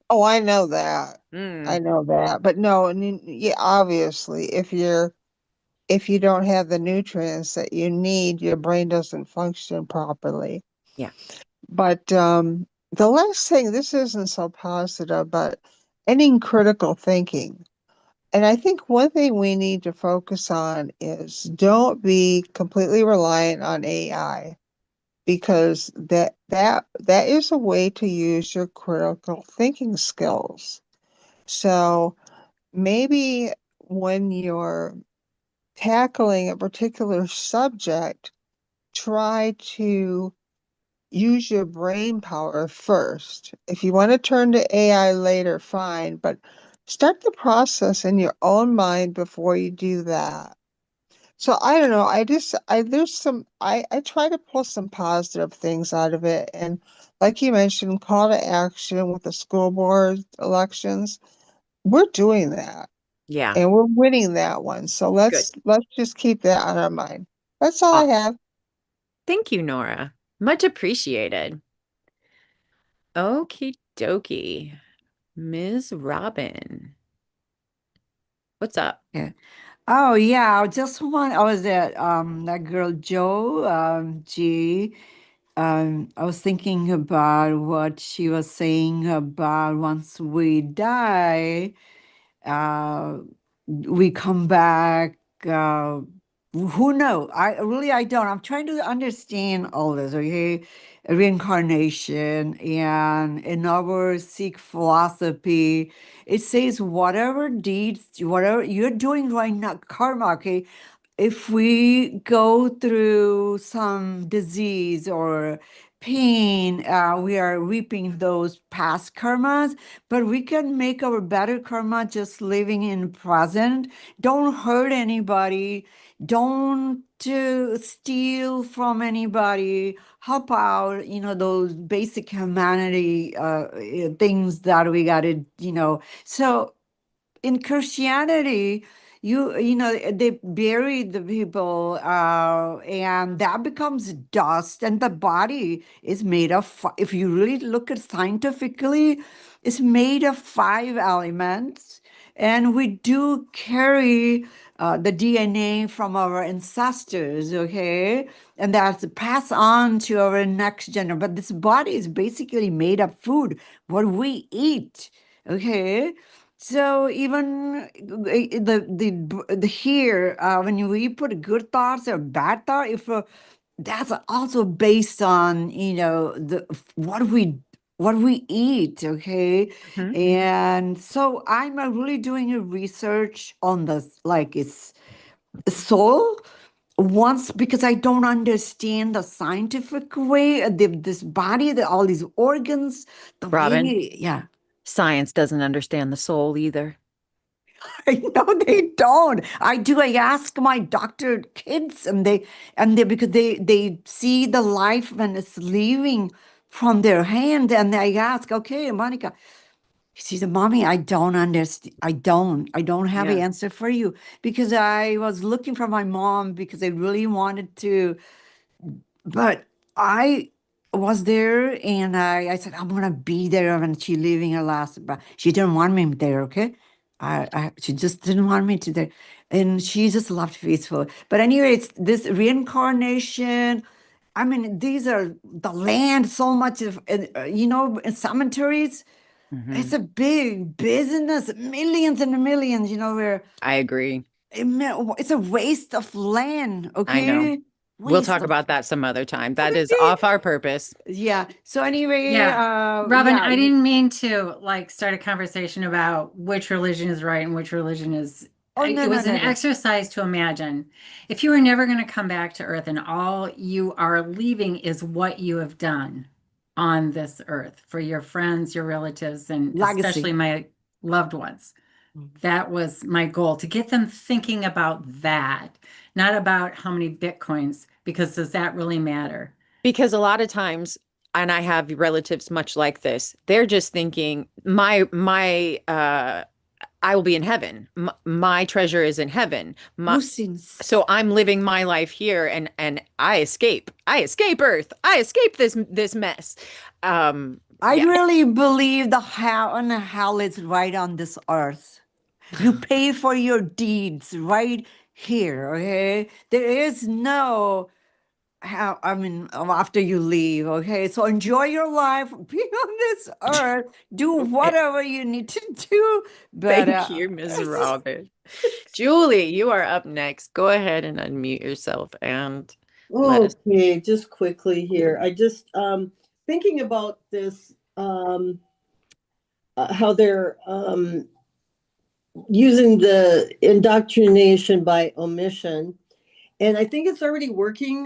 Oh, I know that. I Mm, know that. But no, yeah, obviously, if you don't have the nutrients that you need, your brain doesn't function properly. yeah. But the last thing, this isn't so positive, but ending critical thinking. And I think one thing we need to focus on is don't be completely reliant on AI, because that is a way to use your critical thinking skills. So maybe when you're tackling a particular subject, try to use your brain power first. If you want to turn to AI later, fine, but start the process in your own mind before you do that. So I don't know. I try to pull some positive things out of it. And like you mentioned, call to action with the school board elections. We're doing that Yeah. and we're winning that one. So Good. let's just keep that on our mind. That's all I have. Thank you, Nora. Much appreciated. Okie dokie. Ms. Robin, what's up? Yeah. Oh yeah, I just want I was at that girl Jo, I was thinking about what she was saying about once we die, uh we come back, Who know? I don't. I'm trying to understand all this, okay? Reincarnation and in our Sikh philosophy, it says whatever deeds, whatever you're doing right now, karma, okay? If we go through some disease or pain, we are reaping those past karmas, but we can make our better karma just living in present. Don't hurt anybody. Don't steal from anybody. Help out, those basic humanity things that we got to, So in Christianity, they bury the people, and that becomes dust, and the body is made of. If you really look at scientifically, it's made of 5 elements, and we do carry the DNA from our ancestors, okay, and that's passed on to our next generation. But this body is basically made of food, what we eat, okay. So even the here, when we put good thoughts or bad thought, if that's also based on the what we eat, okay. Mhm. And so I'm really doing a research on this, like it's soul once, because I don't understand the scientific way, this body, all these organs, the Robin, way, yeah. science doesn't understand the soul either. I know they don't. I do. I ask my doctor kids, and they because they see the life when it's leaving from their hand, and I ask, okay, Monica. She said, "Mommy, I don't understand. I don't have an Yeah. answer for you because I was looking for my mom because I really wanted to, but I was there and I said, I'm gonna be there when she leaving her last, but she didn't want me there, okay? She just didn't want me to there. And she just loved peaceful. But anyways, this reincarnation, I mean, these are the land so much of in cemeteries, it's Mhm. a big business, millions and millions, where I agree. it's a waste of land, I know. okay? We'll Waste talk of about that some other time. That is okay. off our purpose. Yeah. So anyway, Yeah. Robin, yeah. I didn't mean to like start a conversation about which religion is right and which religion is. Oh no, It no, was an no, no. exercise to imagine if you were never going to come back to Earth and all you are leaving is what you have done on this Earth for your friends, your relatives, and especially Legacy. my loved ones. That was my goal, to get them thinking about that, not about how many Bitcoins, because does that really matter? Because a lot of times, and I have relatives much like this, they're just thinking, I will be in heaven. My treasure is in heaven. Musins. So I'm living my life here, and I escape. I escape Earth. I escape this mess. I Yeah. really believe the hell and the hell is right on this earth. You pay for your deeds right here, okay? There is no how, I mean, after you leave, okay? So enjoy your life, be on this earth, do Okay. whatever you need to do. But Thank you, Ms. Robin. Julie, you are up next. Go ahead and unmute yourself and let us. Okay, just quickly here. I just thinking about this how they're using the indoctrination by omission, and I think it's already working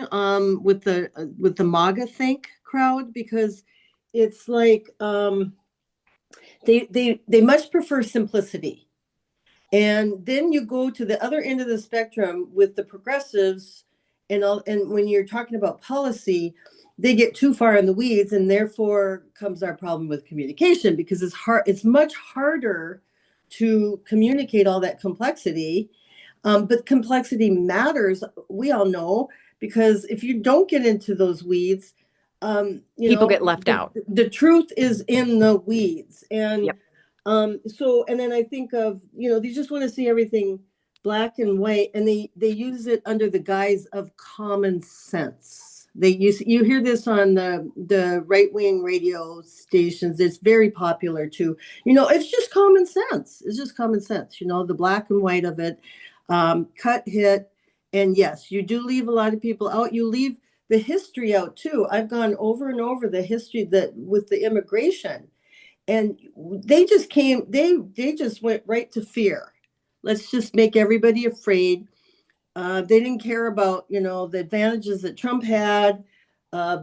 with the MAGA think crowd, because it's like they much prefer simplicity. And then you go to the other end of the spectrum with the progressives, and when you're talking about policy, they get too far in the weeds, and therefore comes our problem with communication, because it's much harder to communicate all that complexity. But complexity matters, we all know, because if you don't get into those weeds, People get left out. the truth is in the weeds. And Yep. so, and then I think of, they just want to see everything black and white, and they use it under the guise of common sense. You hear this on the right-wing radio stations. It's very popular too. It's just common sense. It's just common sense, the black and white of it, cut, hit, And yes, you do leave a lot of people out. You leave the history out too. I've gone over and over the history that with the immigration, and they just came, they just went right to fear. Let's just make everybody afraid. They didn't care about, the advantages that Trump had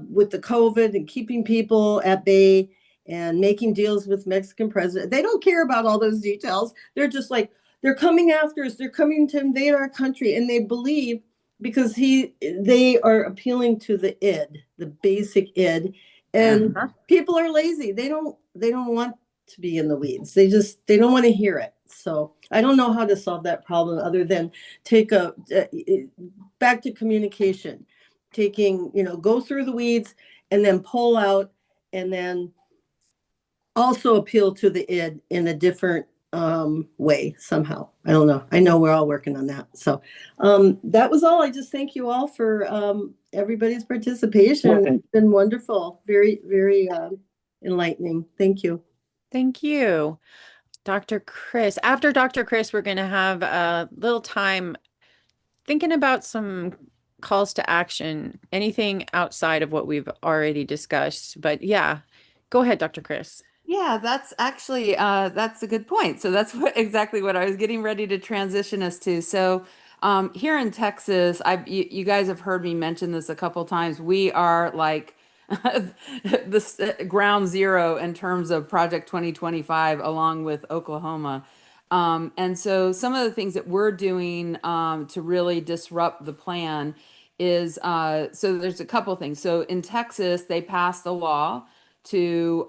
with the COVID and keeping people at bay and making deals with Mexican president. They don't care about all those details. They're just like, they're coming after us. They're coming to invade our country. And they believe because they are appealing to the id, the basic id. And people are lazy. They don't want to be in the weeds. They don't want to hear it. So I don't know how to solve that problem other than back to communication, go through the weeds and then pull out and then also appeal to the id in a different way somehow. I don't know. I know we're all working on that. So that was all. I just thank you all for everybody's participation. It's been wonderful. Very, very enlightening. Thank you. Thank you. Dr. Chris. After Dr. Chris, we're going to have a little time thinking about some calls to action, anything outside of what we've already discussed. But yeah, go ahead, Dr. Chris. Yeah, that's actually that's a good point. So that's exactly what I was getting ready to transition us to. So here in Texas, you guys have heard me mention this a couple times. We are like this ground zero in terms of Project 2025, along with Oklahoma. And so some of the things that we're doing to really disrupt the plan is so there's a couple things. So in Texas, they passed a law to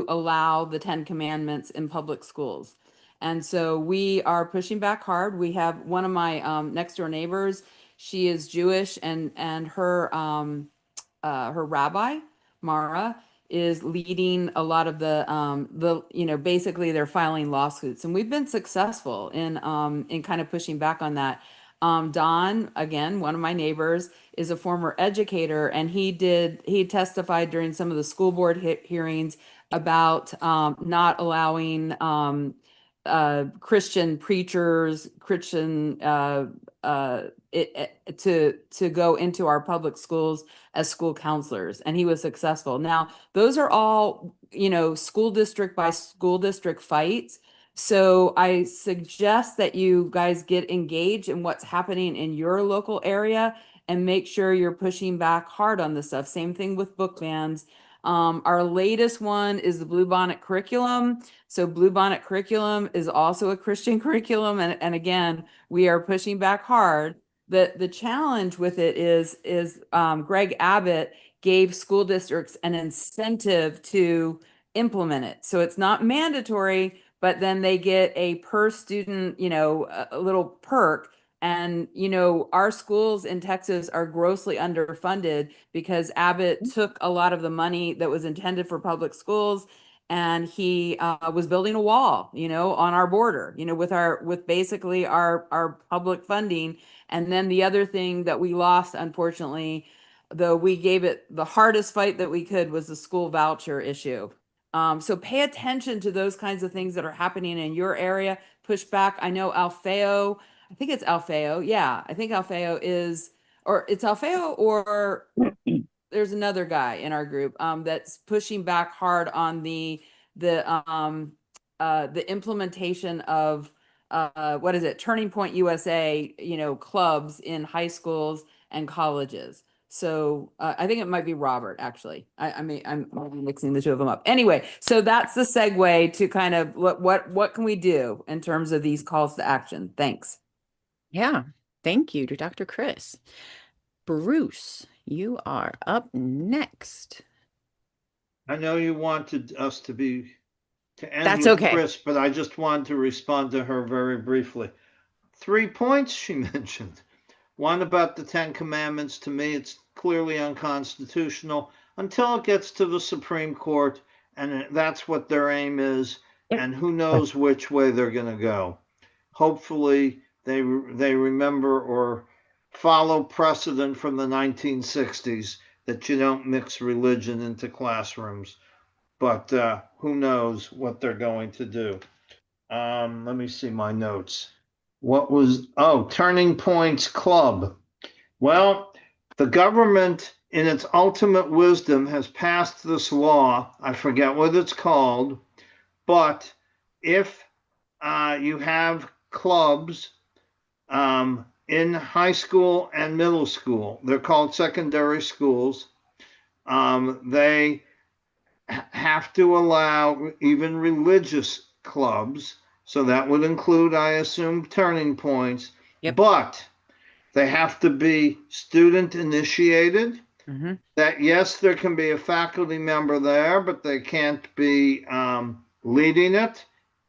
allow the Ten Commandments in public schools. And so we are pushing back hard. We have one of my next door neighbors. She is Jewish, and her her rabbi Mara is leading a lot of the basically they're filing lawsuits, and we've been successful in kind of pushing back on that. Don, again, one of my neighbors, is a former educator, and he testified during some of the school board hearings about not allowing Christian preachers, Christian to go into our public schools as school counselors, and he was successful. Now, those are all, school district by school district fights. So I suggest that you guys get engaged in what's happening in your local area and make sure you're pushing back hard on this stuff. Same thing with book bans. Our latest one is the Bluebonnet curriculum. So Bluebonnet curriculum is also a Christian curriculum. And again, we are pushing back hard. The challenge with it is Greg Abbott gave school districts an incentive to implement it. So it's not mandatory, but then they get a per student, a little perk. And, our schools in Texas are grossly underfunded because Abbott took a lot of the money that was intended for public schools, and he was building a wall, on our border, with basically our public funding. And then the other thing that we lost, unfortunately, though we gave it the hardest fight that we could, was the school voucher issue. So pay attention to those kinds of things that are happening in your area. Push back. I know Alfeo, I think it's Alfeo. Yeah, I think Alfeo is, or it's Alfeo, or there's another guy in our group that's pushing back hard on the implementation of what is it, Turning Point USA, clubs in high schools and colleges. So I think it might be Robert, actually. I'm mixing the two of them up. Anyway, so that's the segue to kind of what can we do in terms of these calls to action. Thanks. Yeah, thank you to Dr. Chris. Bruce, you are up next. I know you wanted us to end That's with okay. Chris, but I just wanted to respond to her very briefly. 3 points she mentioned. One about the Ten Commandments. To me, it's clearly unconstitutional until it gets to the Supreme Court, and that's what their aim is, and who knows which way they're going to go. Hopefully, they remember or follow precedent from the 1960s that you don't mix religion into classrooms. But who knows what they're going to do. Let me see my notes. Turning Points Club. Well, the government, in its ultimate wisdom, has passed this law. I forget what it's called, but if you have clubs in high school and middle school, they're called secondary schools. They have to allow even religious clubs. So that would include, I assume, Turning Points. Yep. But they have to be student initiated. Mm-hmm. That, yes, there can be a faculty member there, but they can't be leading it.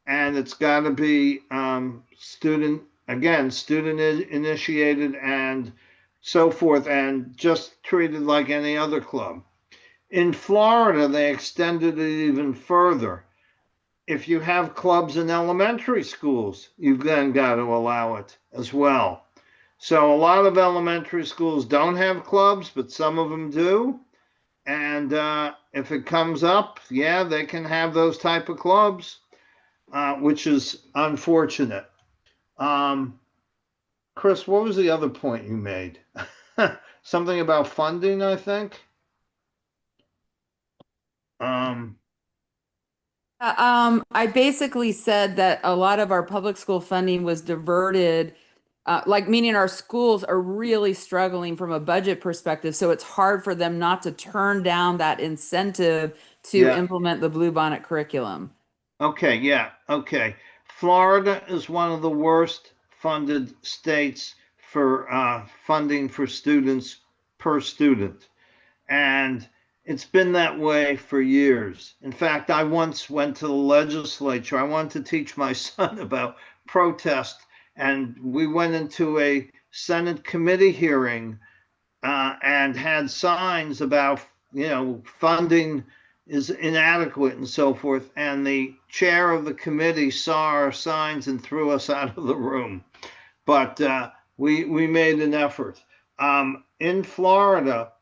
And it's got to be student initiated and so forth, and just treated like any other club. In Florida, they extended it even further. If you have clubs in elementary schools, you've then got to allow it as well. So a lot of elementary schools don't have clubs, but some of them do. And if it comes up, yeah, they can have those type of clubs, which is unfortunate. Chris, what was the other point you made? Something about funding, I think. I basically said that a lot of our public school funding was diverted, like meaning our schools are really struggling from a budget perspective. So it's hard for them not to turn down that incentive to implement the Bluebonnet curriculum. Okay, yeah, okay. Florida is one of the worst funded states for funding for students per student. And it's been that way for years. In fact, I once went to the legislature. I wanted to teach my son about protest, and we went into a Senate committee hearing and had signs about, funding is inadequate and so forth. And the chair of the committee saw our signs and threw us out of the room. But we made an effort. In Florida,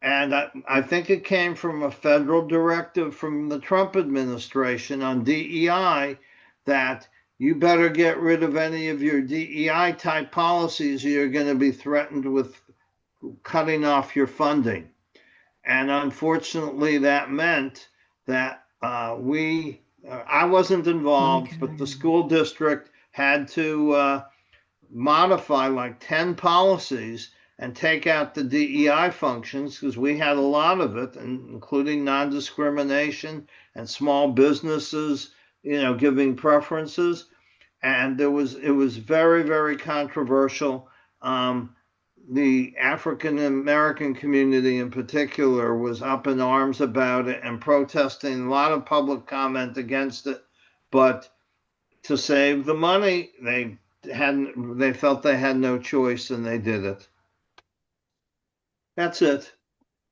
and I think it came from a federal directive from the Trump administration on DEI that you better get rid of any of your DEI type policies. You're going to be threatened with cutting off your funding. And unfortunately, that meant that I wasn't involved, but the school district had to modify like 10 policies and take out the DEI functions, because we had a lot of it, including non-discrimination and small businesses, giving preferences. And it was very, very controversial. The African American community in particular was up in arms about it and protesting, a lot of public comment against it. But to save the money, they felt they had no choice, and they did it. That's it.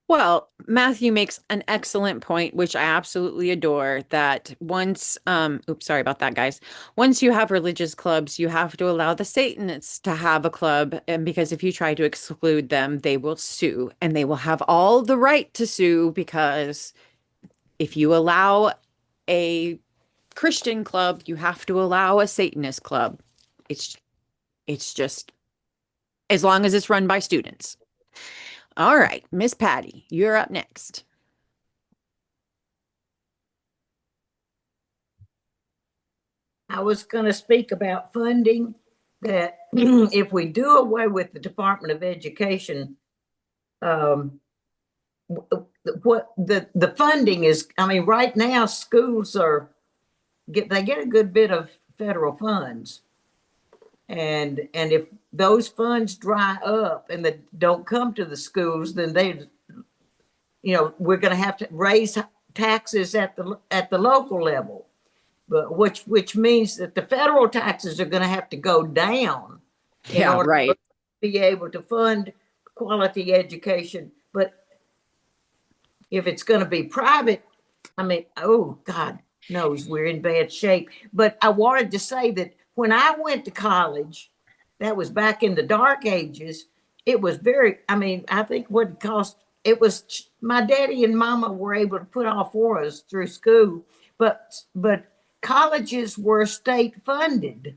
Well, Matthew makes an excellent point, which I absolutely adore, that once, oops, sorry about that, guys. Once you have religious clubs, you have to allow the Satanists to have a club. And because if you try to exclude them, they will sue, and they will have all the right to sue, because if you allow a Christian club, you have to allow a Satanist club. It's just, as long as it's run by students. All right, Miss Patty, you're up next. I was going to speak about funding, that if we do away with the Department of Education, what the funding is, I mean, right now schools they get a good bit of federal funds. And if those funds dry up and they don't come to the schools, then we're going to have to raise taxes at the local level, but which means that the federal taxes are going to have to go down in order to be able to fund quality education. But if it's going to be private, I mean, oh God knows we're in bad shape. But I wanted to say that when I went to college, that was back in the dark ages, it was I think what it cost, it was my daddy and mama were able to put all for us through school, but colleges were state funded.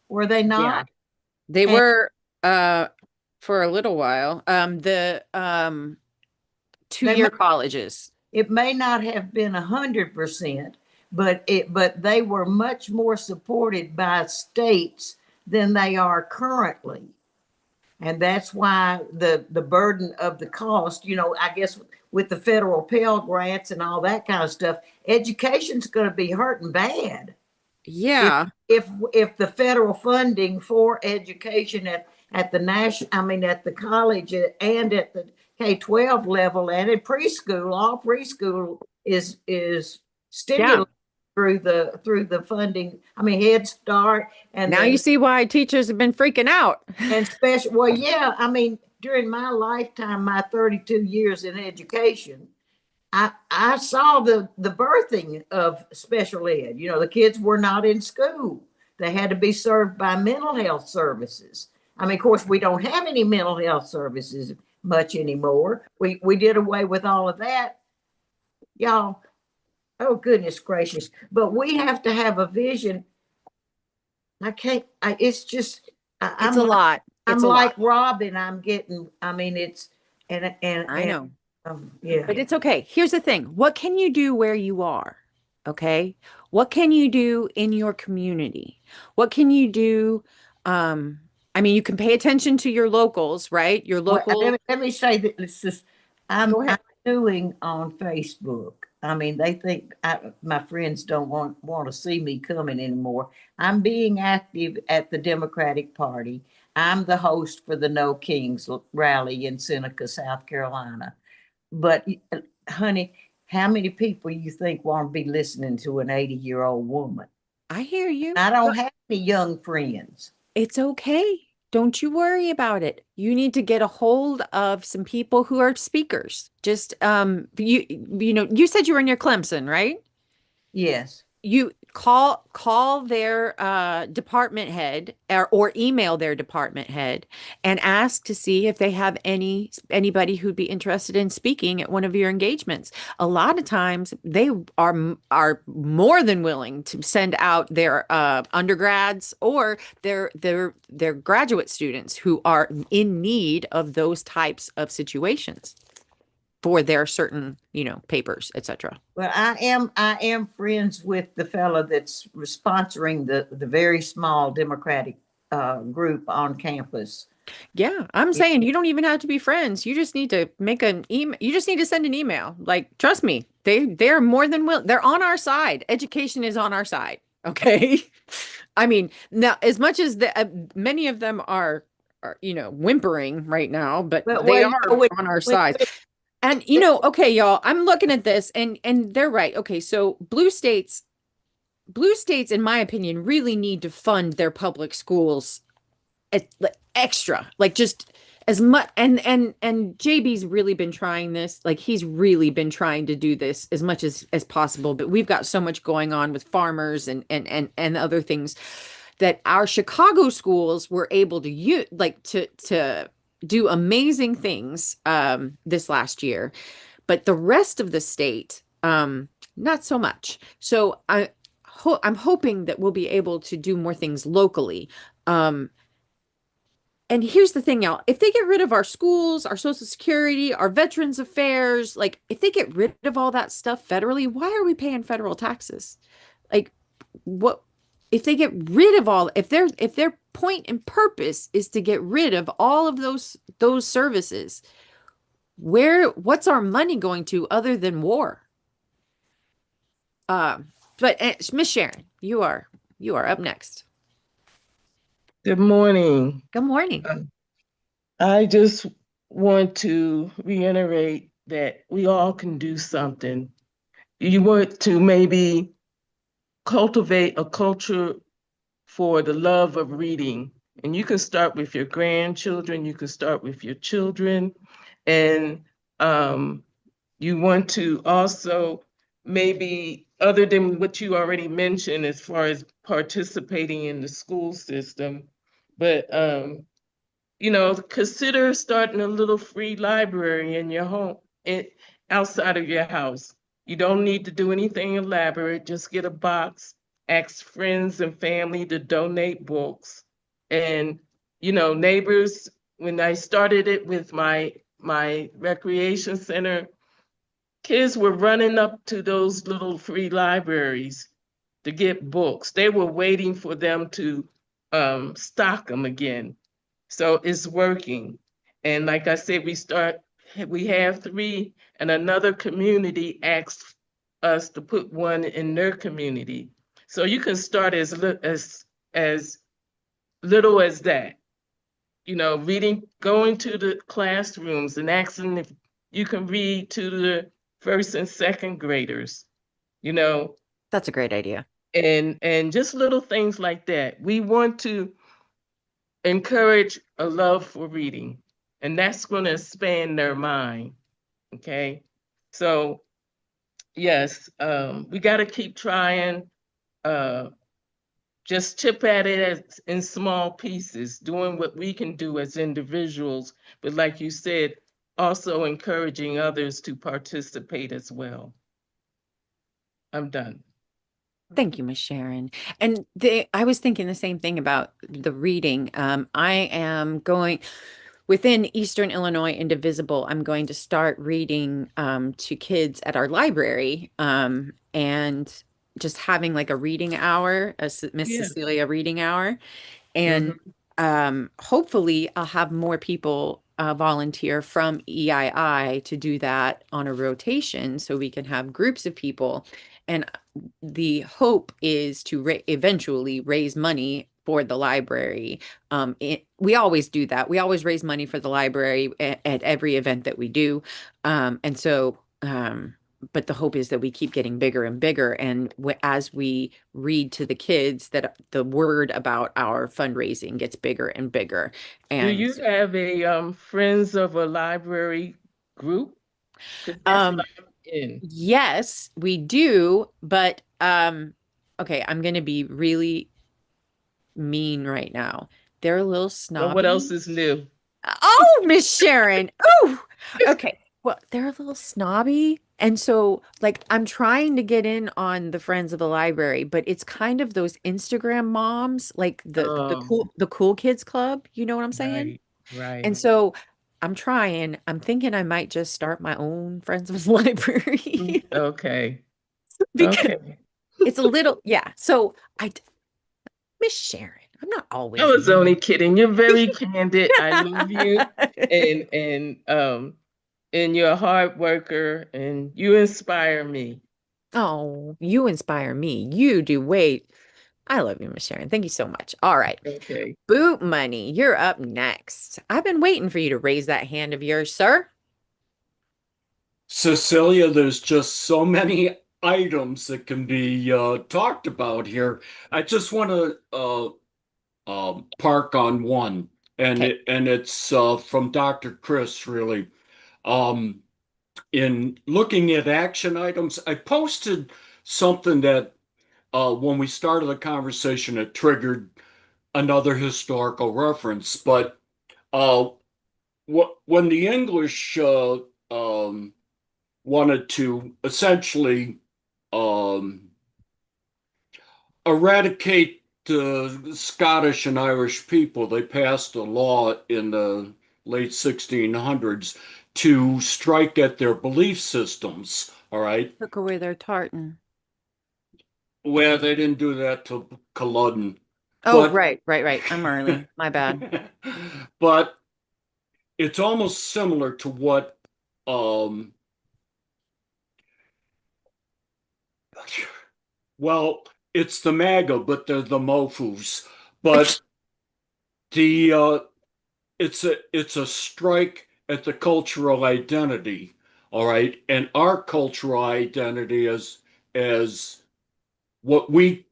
Were they not? They And were for a little while. The they 2-year colleges. it may not have been 100%, but they were much more supported by states than they are currently. And that's why the burden of the cost, I guess with the federal Pell Grants and all that kind of stuff, education's going to be hurting bad. Yeah. If the federal funding for education at the at the college and at the K-12 level and at preschool, all preschool is stimulated through the funding. Head Start and now you see why teachers have been freaking out. And special, well, yeah, during my lifetime, my 32 years in education, I saw the birthing of special ed. The kids were not in school. They had to be served by mental health services. Of course, we don't have any mental health services much anymore. We did away with all of that. Y'all, oh goodness gracious. But we have to have a vision. It's just, It's a lot. I'm like Robin. I'm getting, it's, I know. Yeah. But it's okay. Here's the thing. What can you do where you are? Okay. What can you do in your community? What can you do? You can pay attention to your locals, right? Your local. Let me say that it's just, I'm doing on Facebook. They think my friends don't want to see me coming anymore. I'm being active at the Democratic Party. I'm the host for the No Kings rally in Seneca, South Carolina. But honey, how many people you think want to be listening to an 80-year-old woman? I hear you. I don't have any young friends. It's okay. Don't you worry about it. You need to get a hold of some people who are speakers. Just you said you were near Clemson, right? Yes. You call their department head or email their department head and ask to see if they have anybody who'd be interested in speaking at one of your engagements. A lot of times they are more than willing to send out their undergrads or their graduate students who are in need of those types of situations for their certain, papers, etc. Well, I am friends with the fellow that's sponsoring the very small Democratic group on campus. Yeah, I'm saying you don't even have to be friends. You just need to make an email. You just need to send an email. Like, trust me, they're more than willing. They're on our side. Education is on our side. Okay. Now as much as many of them are whimpering right now, but they are on our side. And okay, y'all, I'm looking at this and they're right. Okay, so blue states, in my opinion, really need to fund their public schools extra, like just as much. And JB's really been trying this. Like he's really been trying to do this as much as possible. But we've got so much going on with farmers and other things that our Chicago schools were able to use, like to do amazing things this last year, but the rest of the state not so much. So I'm hoping that we'll be able to do more things locally. And here's the thing, y'all, if they get rid of our schools, our Social Security, our Veterans Affairs, like if they get rid of all that stuff federally, why are we paying federal taxes? Like what if they get rid of all, if their point and purpose is to get rid of all of those services, what's our money going to other than war? But Miss Sharon, you are up next. Good morning. Good morning. I just want to reiterate that we all can do something. You want to maybe cultivate a culture for the love of reading. And you can start with your grandchildren, you can start with your children, and you want to also maybe, other than what you already mentioned as far as participating in the school system, but consider starting a little free library in your home, outside of your house. You don't need to do anything elaborate, just get a box ask friends and family to donate books. And, neighbors, when I started it with my recreation center, kids were running up to those little free libraries to get books. They were waiting for them to stock them again. So it's working. And like I said, we have 3, and another community asked us to put one in their community. So you can start as little as that. Reading, going to the classrooms and asking if you can read to the first and second graders, you know, That's a great idea. and just little things like that. We want to encourage a love for reading, and that's going to expand their mind. Okay, so yes, we got to keep trying. Just chip at it in small pieces, doing what we can do as individuals, but like you said, also encouraging others to participate as well. I'm done. Thank you, Miss Sharon. And I was thinking the same thing about the reading. I am going within Eastern Illinois Indivisible. I'm going to start reading to kids at our library, and just having like a reading hour, Miss Yeah. Cecilia reading hour. And hopefully I'll have more people volunteer from EII to do that on a rotation so we can have groups of people. And the hope is to eventually raise money for the library. We always do that. We always raise money for the library at every event that we do. And so, but the hope is that we keep getting bigger and bigger. And as we read to the kids, that the word about our fundraising gets bigger and bigger. Do And you have a Friends of a Library group? 'Cause that's what I'm in. yes, we do. But okay, I'm going to be really mean right now. They're a little Well, what else snobby. is new? Oh, Miss Sharon. Oh, okay. Well, they're a little snobby. And so, like, I'm trying to get in on the Friends of the Library, but it's kind of those Instagram moms, like Oh, the cool kids club. You know what I'm saying? right, right. And so I'm trying. I'm thinking I might just start my own Friends of the Library Okay, because okay. it's a little, yeah. So Miss Sharon, I'm not I always was only mean. kidding. You're very candid. I love you, and you're a hard worker, and you inspire me. Oh, you inspire me. You do. Wait. I love you, Miss Sharon. Thank you so much. All right. Okay. Boot Money, you're up next. I've been waiting for you to raise that hand of yours, sir. Cecilia, there's just so many items that can be talked about here. I just want to park on one, and Okay. it's from Dr. Chris, really. Um, in looking at action items, I posted something that when we started the conversation, it triggered another historical reference. But uh, when the English wanted to essentially um, eradicate the Scottish and Irish people, they passed a law in the late 1600s to strike at their belief systems. All right. Took away their tartan. Well, they didn't do that to Culloden, Oh, but right. I'm early. My bad. but it's almost similar to what um well, it's the MAGA, but they're the MOFUs. But the it's a strike at the cultural identity, all right, and our cultural identity as what we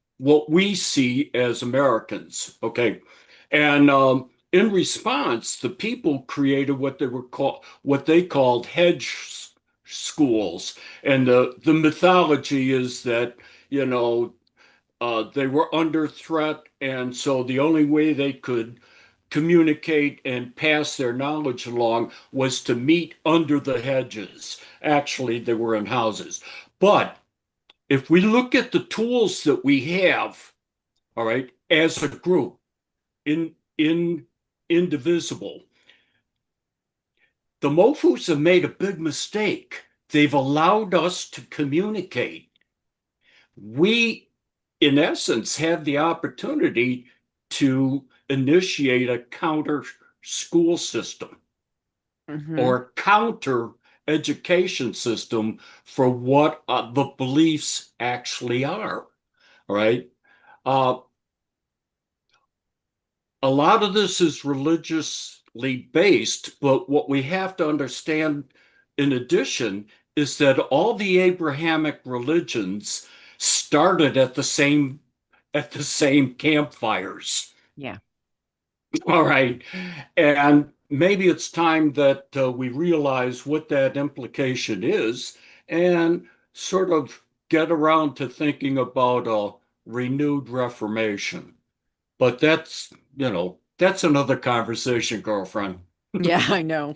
see as Americans, okay, and in response, the people created what they called hedge schools, and the mythology is that you know they were under threat, and so the only way they could communicate and pass their knowledge along was to meet under the hedges. Actually, they were in houses. But if we look at the tools that we have, all right, as a group, in Indivisible, the Mofus have made a big mistake. They've allowed us to communicate. We, in essence, have the opportunity to initiate a counter school system or counter education system for what the beliefs actually are, right? Uh, a lot of this is religiously based, but what we have to understand in addition is that all the Abrahamic religions started at the same campfires. Yeah. All right. And maybe it's time that we realize what that implication is and sort of get around to thinking about a renewed reformation. But that's another conversation, girlfriend. Yeah, I know.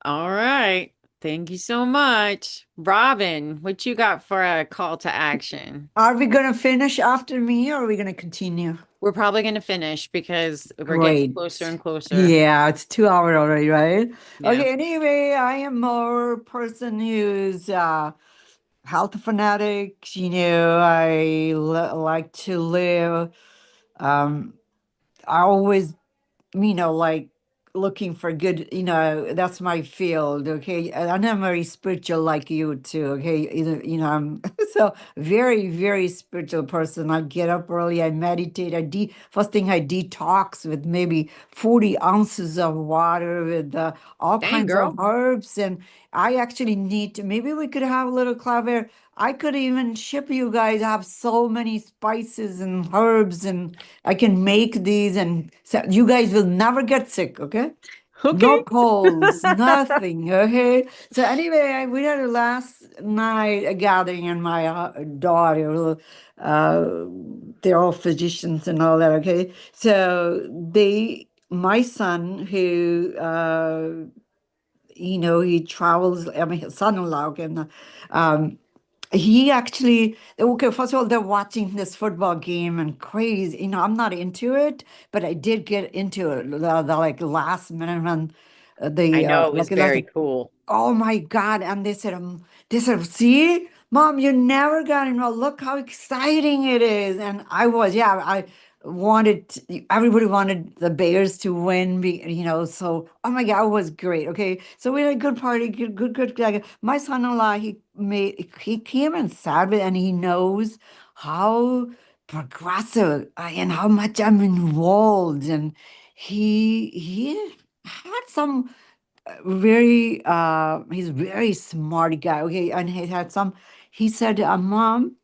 All right. Thank you so much. Robin, what you got for a call to action? Are we going to finish after me or are we going to continue? We're probably going to finish because we're getting Great. closer and closer. Yeah, it's 2 hours already, right? Yeah. Okay, anyway, I am more person who's health fanatic. I like to live. I always like looking for good, that's my field. Okay. And I'm very spiritual like you too. Okay. I'm so very, very spiritual person. I get up early, I meditate, first thing I detox with maybe 40 ounces of water with all Dang, kinds girl. of herbs. And I actually need to, maybe we could have a little club where I could even ship you guys. I have so many spices and herbs and I can make these and so you guys will never get sick, okay? No Okay. colds, nothing, okay? So anyway, we had a last night a gathering and my daughter, they're all physicians and all that, okay? So my son who, he travels, I mean, his son-in-law, and he actually, okay, first of all, they're watching this football game and crazy. I'm not into it, but I did get into it the like last minute when I the know it was like very last, cool. oh my God. And they said, see, Mom, you never got involved. Look how exciting it is. And I everybody wanted the Bears to win, so, oh my God, it was great. Okay. So we had a good party, good. Like, my son-in-law, he came and sat with, and he knows how progressive and how much I'm involved. And he had some he's a very smart guy. Okay. And he said, Mom,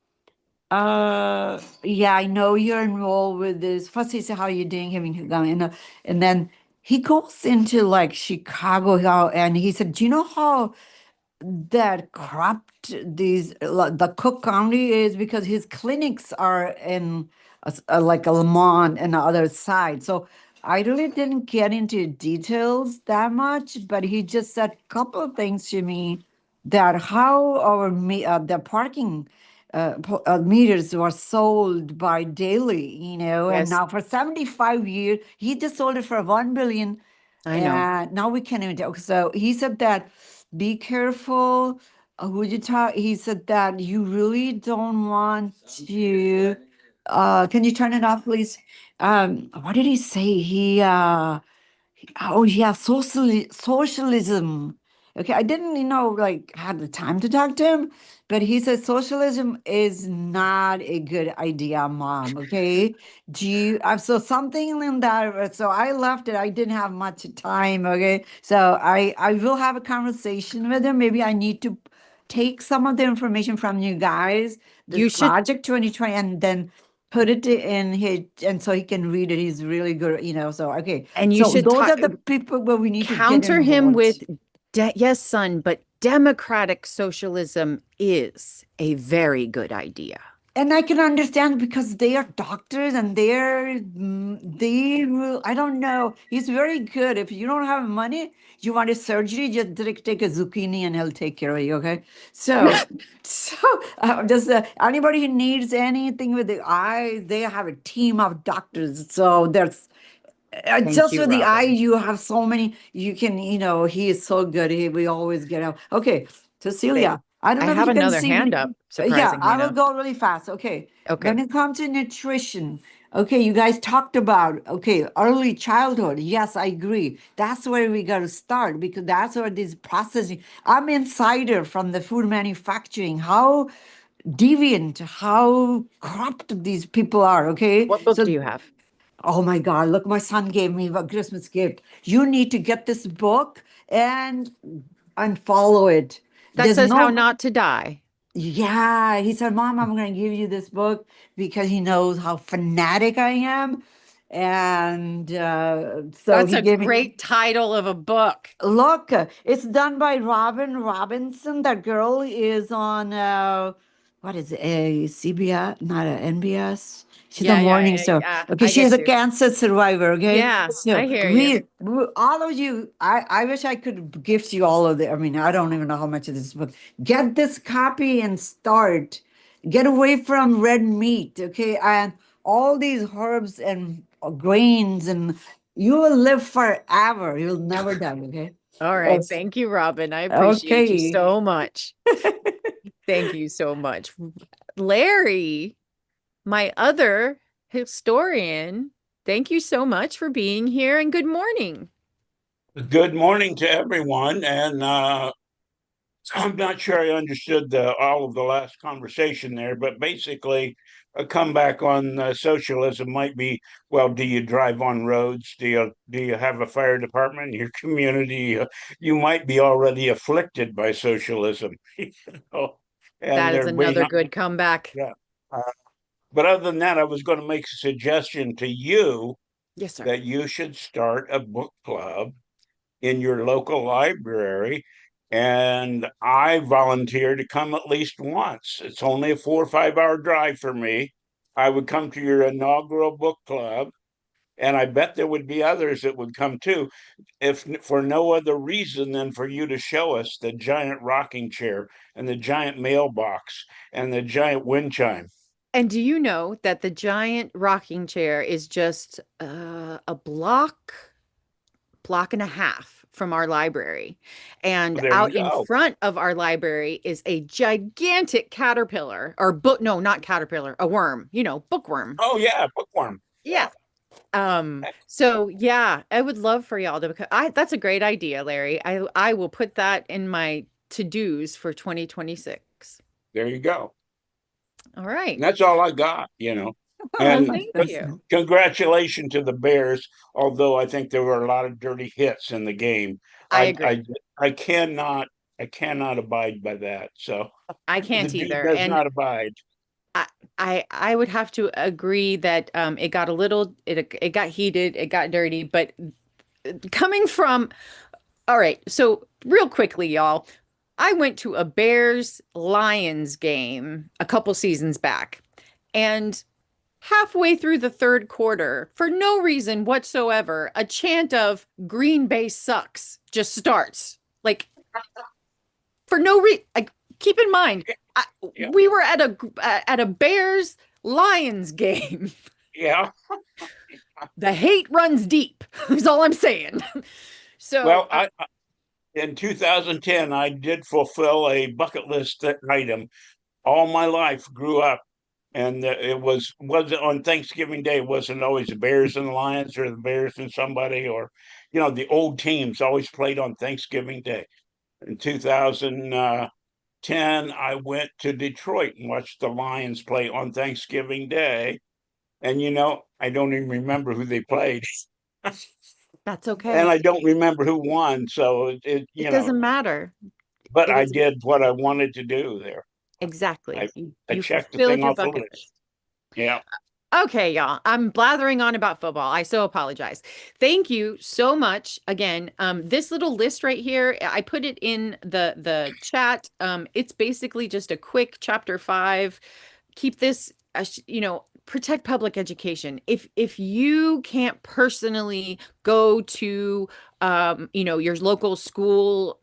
yeah, I know you're enrolled with this. First, he said, how are you doing? And then he goes into like Chicago, and he said, do you know how that corrupt the Cook County is, because his clinics are in like a Lamont and the other side. So I really didn't get into details that much, but he just said a couple of things to me that how the parking meters were sold by daily, and Yes, now for 75 years, he just sold it for 1 billion. I know. And now we can't even tell. So he said that be careful who you talk. He said that you really don't want to. Can you turn it off, please? What did he say? Oh yeah, socialism. Okay, I didn't, like have the time to talk to him, but he said socialism is not a good idea, Mom. Okay, so something in that. So I left it. I didn't have much time. Okay, so I will have a conversation with him. Maybe I need to take some of the information from you guys, this You should, project 2020, and then put it in his, and so he can read it. He's really good, so okay. and you So should those are the people where we need to get counter him involved. with, yes, son, but democratic socialism is a very good idea. And I can understand because they are doctors and they will, I don't know. He's very good. If you don't have money, you want a surgery, just take a zucchini and he'll take care of you. Okay. So, so does anybody who needs anything with the eyes, they have a team of doctors. So there's Thank just you, with the eye, Robin. you have so many, you can, he is so good. We always get out. Okay. They, Cecilia, I don't I know if have you can another see me. hand up, Yeah, surprisingly I will enough. go really fast. Okay. Okay. When it comes to nutrition, okay, you guys talked about, okay, early childhood. Yes, I agree. That's where we got to start because that's where this processing. I'm insider from the food manufacturing, how deviant, how corrupt these people are. Okay. What book do So, you have? oh my God, look, my son gave me a Christmas gift. You need to get this book and follow it. That There's says How no Not to Die. yeah, he said, Mom, I'm going to give you this book because he knows how fanatic I am. And so That's he a gave me, great title of a book. look, it's done by Robin Robinson. That girl is on, what is it, a CBS, not a NBS? She's a morning show. Okay, I she's get a you. cancer survivor. Okay, Yeah, so I hear you. all of you, I wish I could gift you all of the. I mean, I don't even know how much of this book. Get this copy and start. Get away from red meat. Okay, and all these herbs and grains, and you will live forever. You'll never die. Okay. All right. Yes. Thank you, Robin. I appreciate you Okay. so much. Thank you so much. Larry, my other historian, thank you so much for being here and good morning. Good morning to everyone. And I'm not sure I understood all of the last conversation there, but basically, a comeback on socialism might be, well, do you drive on roads? Do you have a fire department in your community? You might be already afflicted by socialism, and That is there may another not. good comeback. Yeah. Uh, but other than that, I was going to make a suggestion to you Yes, sir. that you should start a book club in your local library. And I volunteer to come at least once. It's only a 4 or 5 hour drive for me. I would come to your inaugural book club, and I bet there would be others that would come too, if for no other reason than for you to show us the giant rocking chair and the giant mailbox and the giant wind chime. And do you know that the giant rocking chair is just a block and a half from our library. And There you out in go. front of our library is a gigantic caterpillar or book, no, not caterpillar, a worm, bookworm. Oh, yeah, bookworm. Yeah. So yeah, I would love for y'all to because that's a great idea, Larry. I will put that in my to-dos for 2026. There you go. All right. And that's all I got. Well, And thank you. congratulations to the Bears, although I think there were a lot of dirty hits in the game. I I agree. I I cannot abide by that. So I the can't D either. does And not abide. I I would have to agree that it got a little it got heated, it got dirty, but coming from all right, so real quickly, y'all, I went to a Bears Lions game a couple seasons back, and halfway through the third quarter, for no reason whatsoever, a chant of Green Bay sucks just starts. Like for no reason. Keep in mind, Yeah. we were at a Bears Lions game. Yeah. The hate runs deep. Is all I'm saying. So Well, in 2010 I did fulfill a bucket list item. All my life grew up, and it wasn't on Thanksgiving Day. It wasn't always the Bears and the Lions or the Bears and somebody, or the old teams always played on Thanksgiving Day. In 2010, I went to Detroit and watched the Lions play on Thanksgiving Day. And I don't even remember who they played. that's And okay. I don't remember who won. So It doesn't matter. but It I doesn't did what I wanted to do there. exactly. I I You checked the fulfilled thing your off the bucket list. list. Yeah. Okay, y'all. I'm blathering on about football. I so apologize. Thank you so much again. This little list right here, I put it in the chat. It's basically just a quick chapter 5 keep this, protect public education. If you can't personally go to, your local school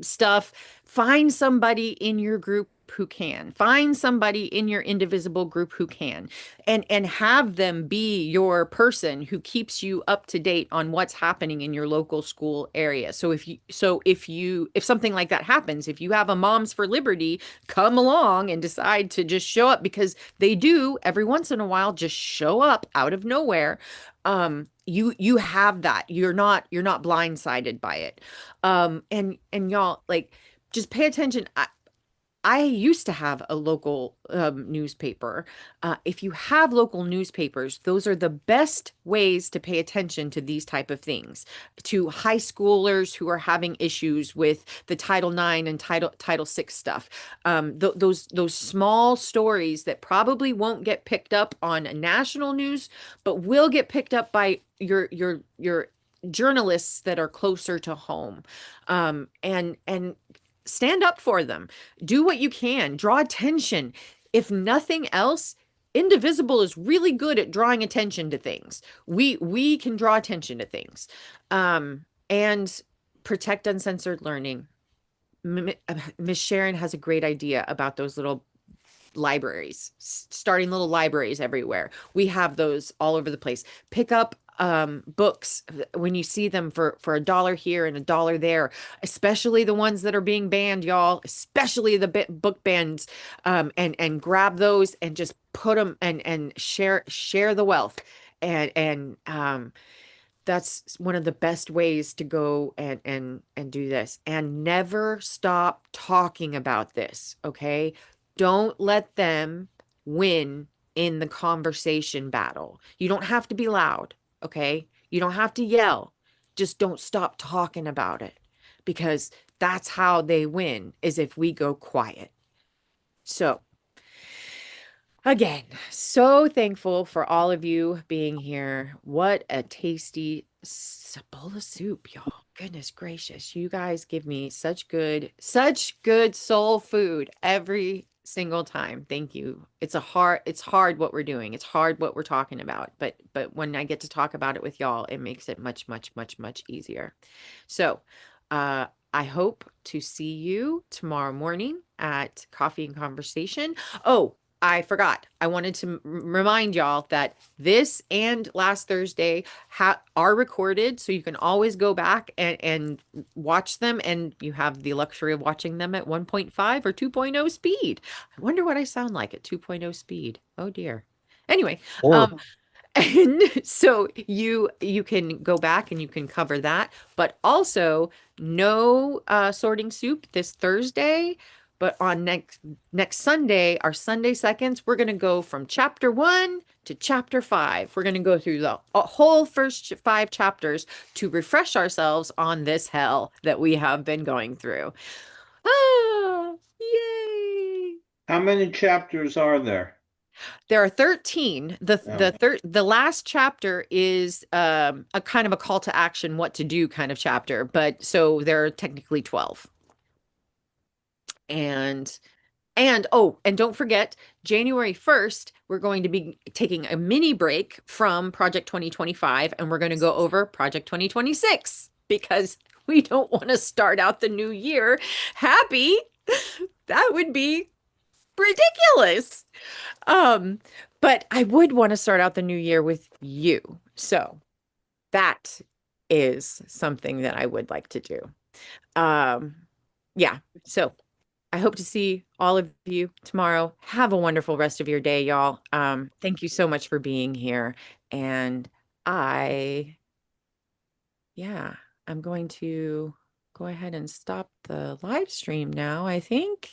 stuff, find somebody in your group who can. Find somebody in your Indivisible group who can, and have them be your person who keeps you up to date on what's happening in your local school area. So if something like that happens, if you have a Moms for Liberty come along and decide to just show up, because they do every once in a while just show up out of nowhere, you have that. You're not blindsided by it. And y'all, like, just pay attention. I used to have a local newspaper. If you have local newspapers, those are the best ways to pay attention to these type of things, to high schoolers who are having issues with the Title IX and Title VI stuff. Those small stories that probably won't get picked up on national news, but will get picked up by your journalists that are closer to home, and stand up for them. Do what you can. Draw attention. If nothing else, Indivisible is really good at drawing attention to things. We can draw attention to things. And protect uncensored learning. Miss Sharon has a great idea about those little libraries, starting little libraries everywhere. We have those all over the place. Pick up books when you see them for $1 here and $1 there, especially the ones that are being banned, y'all, especially the book bans, and grab those and just put them and share the wealth. And that's one of the best ways to go and do this. And never stop talking about this, okay? Don't let them win in the conversation battle. You don't have to be loud, okay? You don't have to yell. Just don't stop talking about it, because that's how they win, is if we go quiet. So again, so thankful for all of you being here. What a tasty bowl of soup, y'all. Goodness gracious. You guys give me such good soul food every single time. Thank you. It's hard what we're doing. It's hard what we're talking about. But when I get to talk about it with y'all, it makes it much, much, much, much easier. So, I hope to see you tomorrow morning at Coffee and Conversation. Oh, I forgot. I wanted to remind y'all that this and last Thursday are recorded, so you can always go back and watch them, and you have the luxury of watching them at 1.5 or 2.0 speed. I wonder what I sound like at 2.0 speed. Oh dear. Anyway, and so you can go back and you can cover that, but also no sorting soup this Thursday. But on next Sunday, our Sunday seconds, we're going to go from chapter 1 to chapter 5. We're going to go through the whole first 5 chapters to refresh ourselves on this hell that we have been going through. Ah, yay! How many chapters are there? There are 13. The last chapter is a kind of a call to action, what to do kind of chapter, but so there are technically 12. And don't forget, January 1st, we're going to be taking a mini break from Project 2025, and we're going to go over Project 2026, because we don't want to start out the new year happy. That would be ridiculous. But I would want to start out the new year with you. So that is something that I would like to do. Yeah. So I hope to see all of you tomorrow. Have a wonderful rest of your day, y'all. Thank you so much for being here. And I'm going to go ahead and stop the live stream now, I think.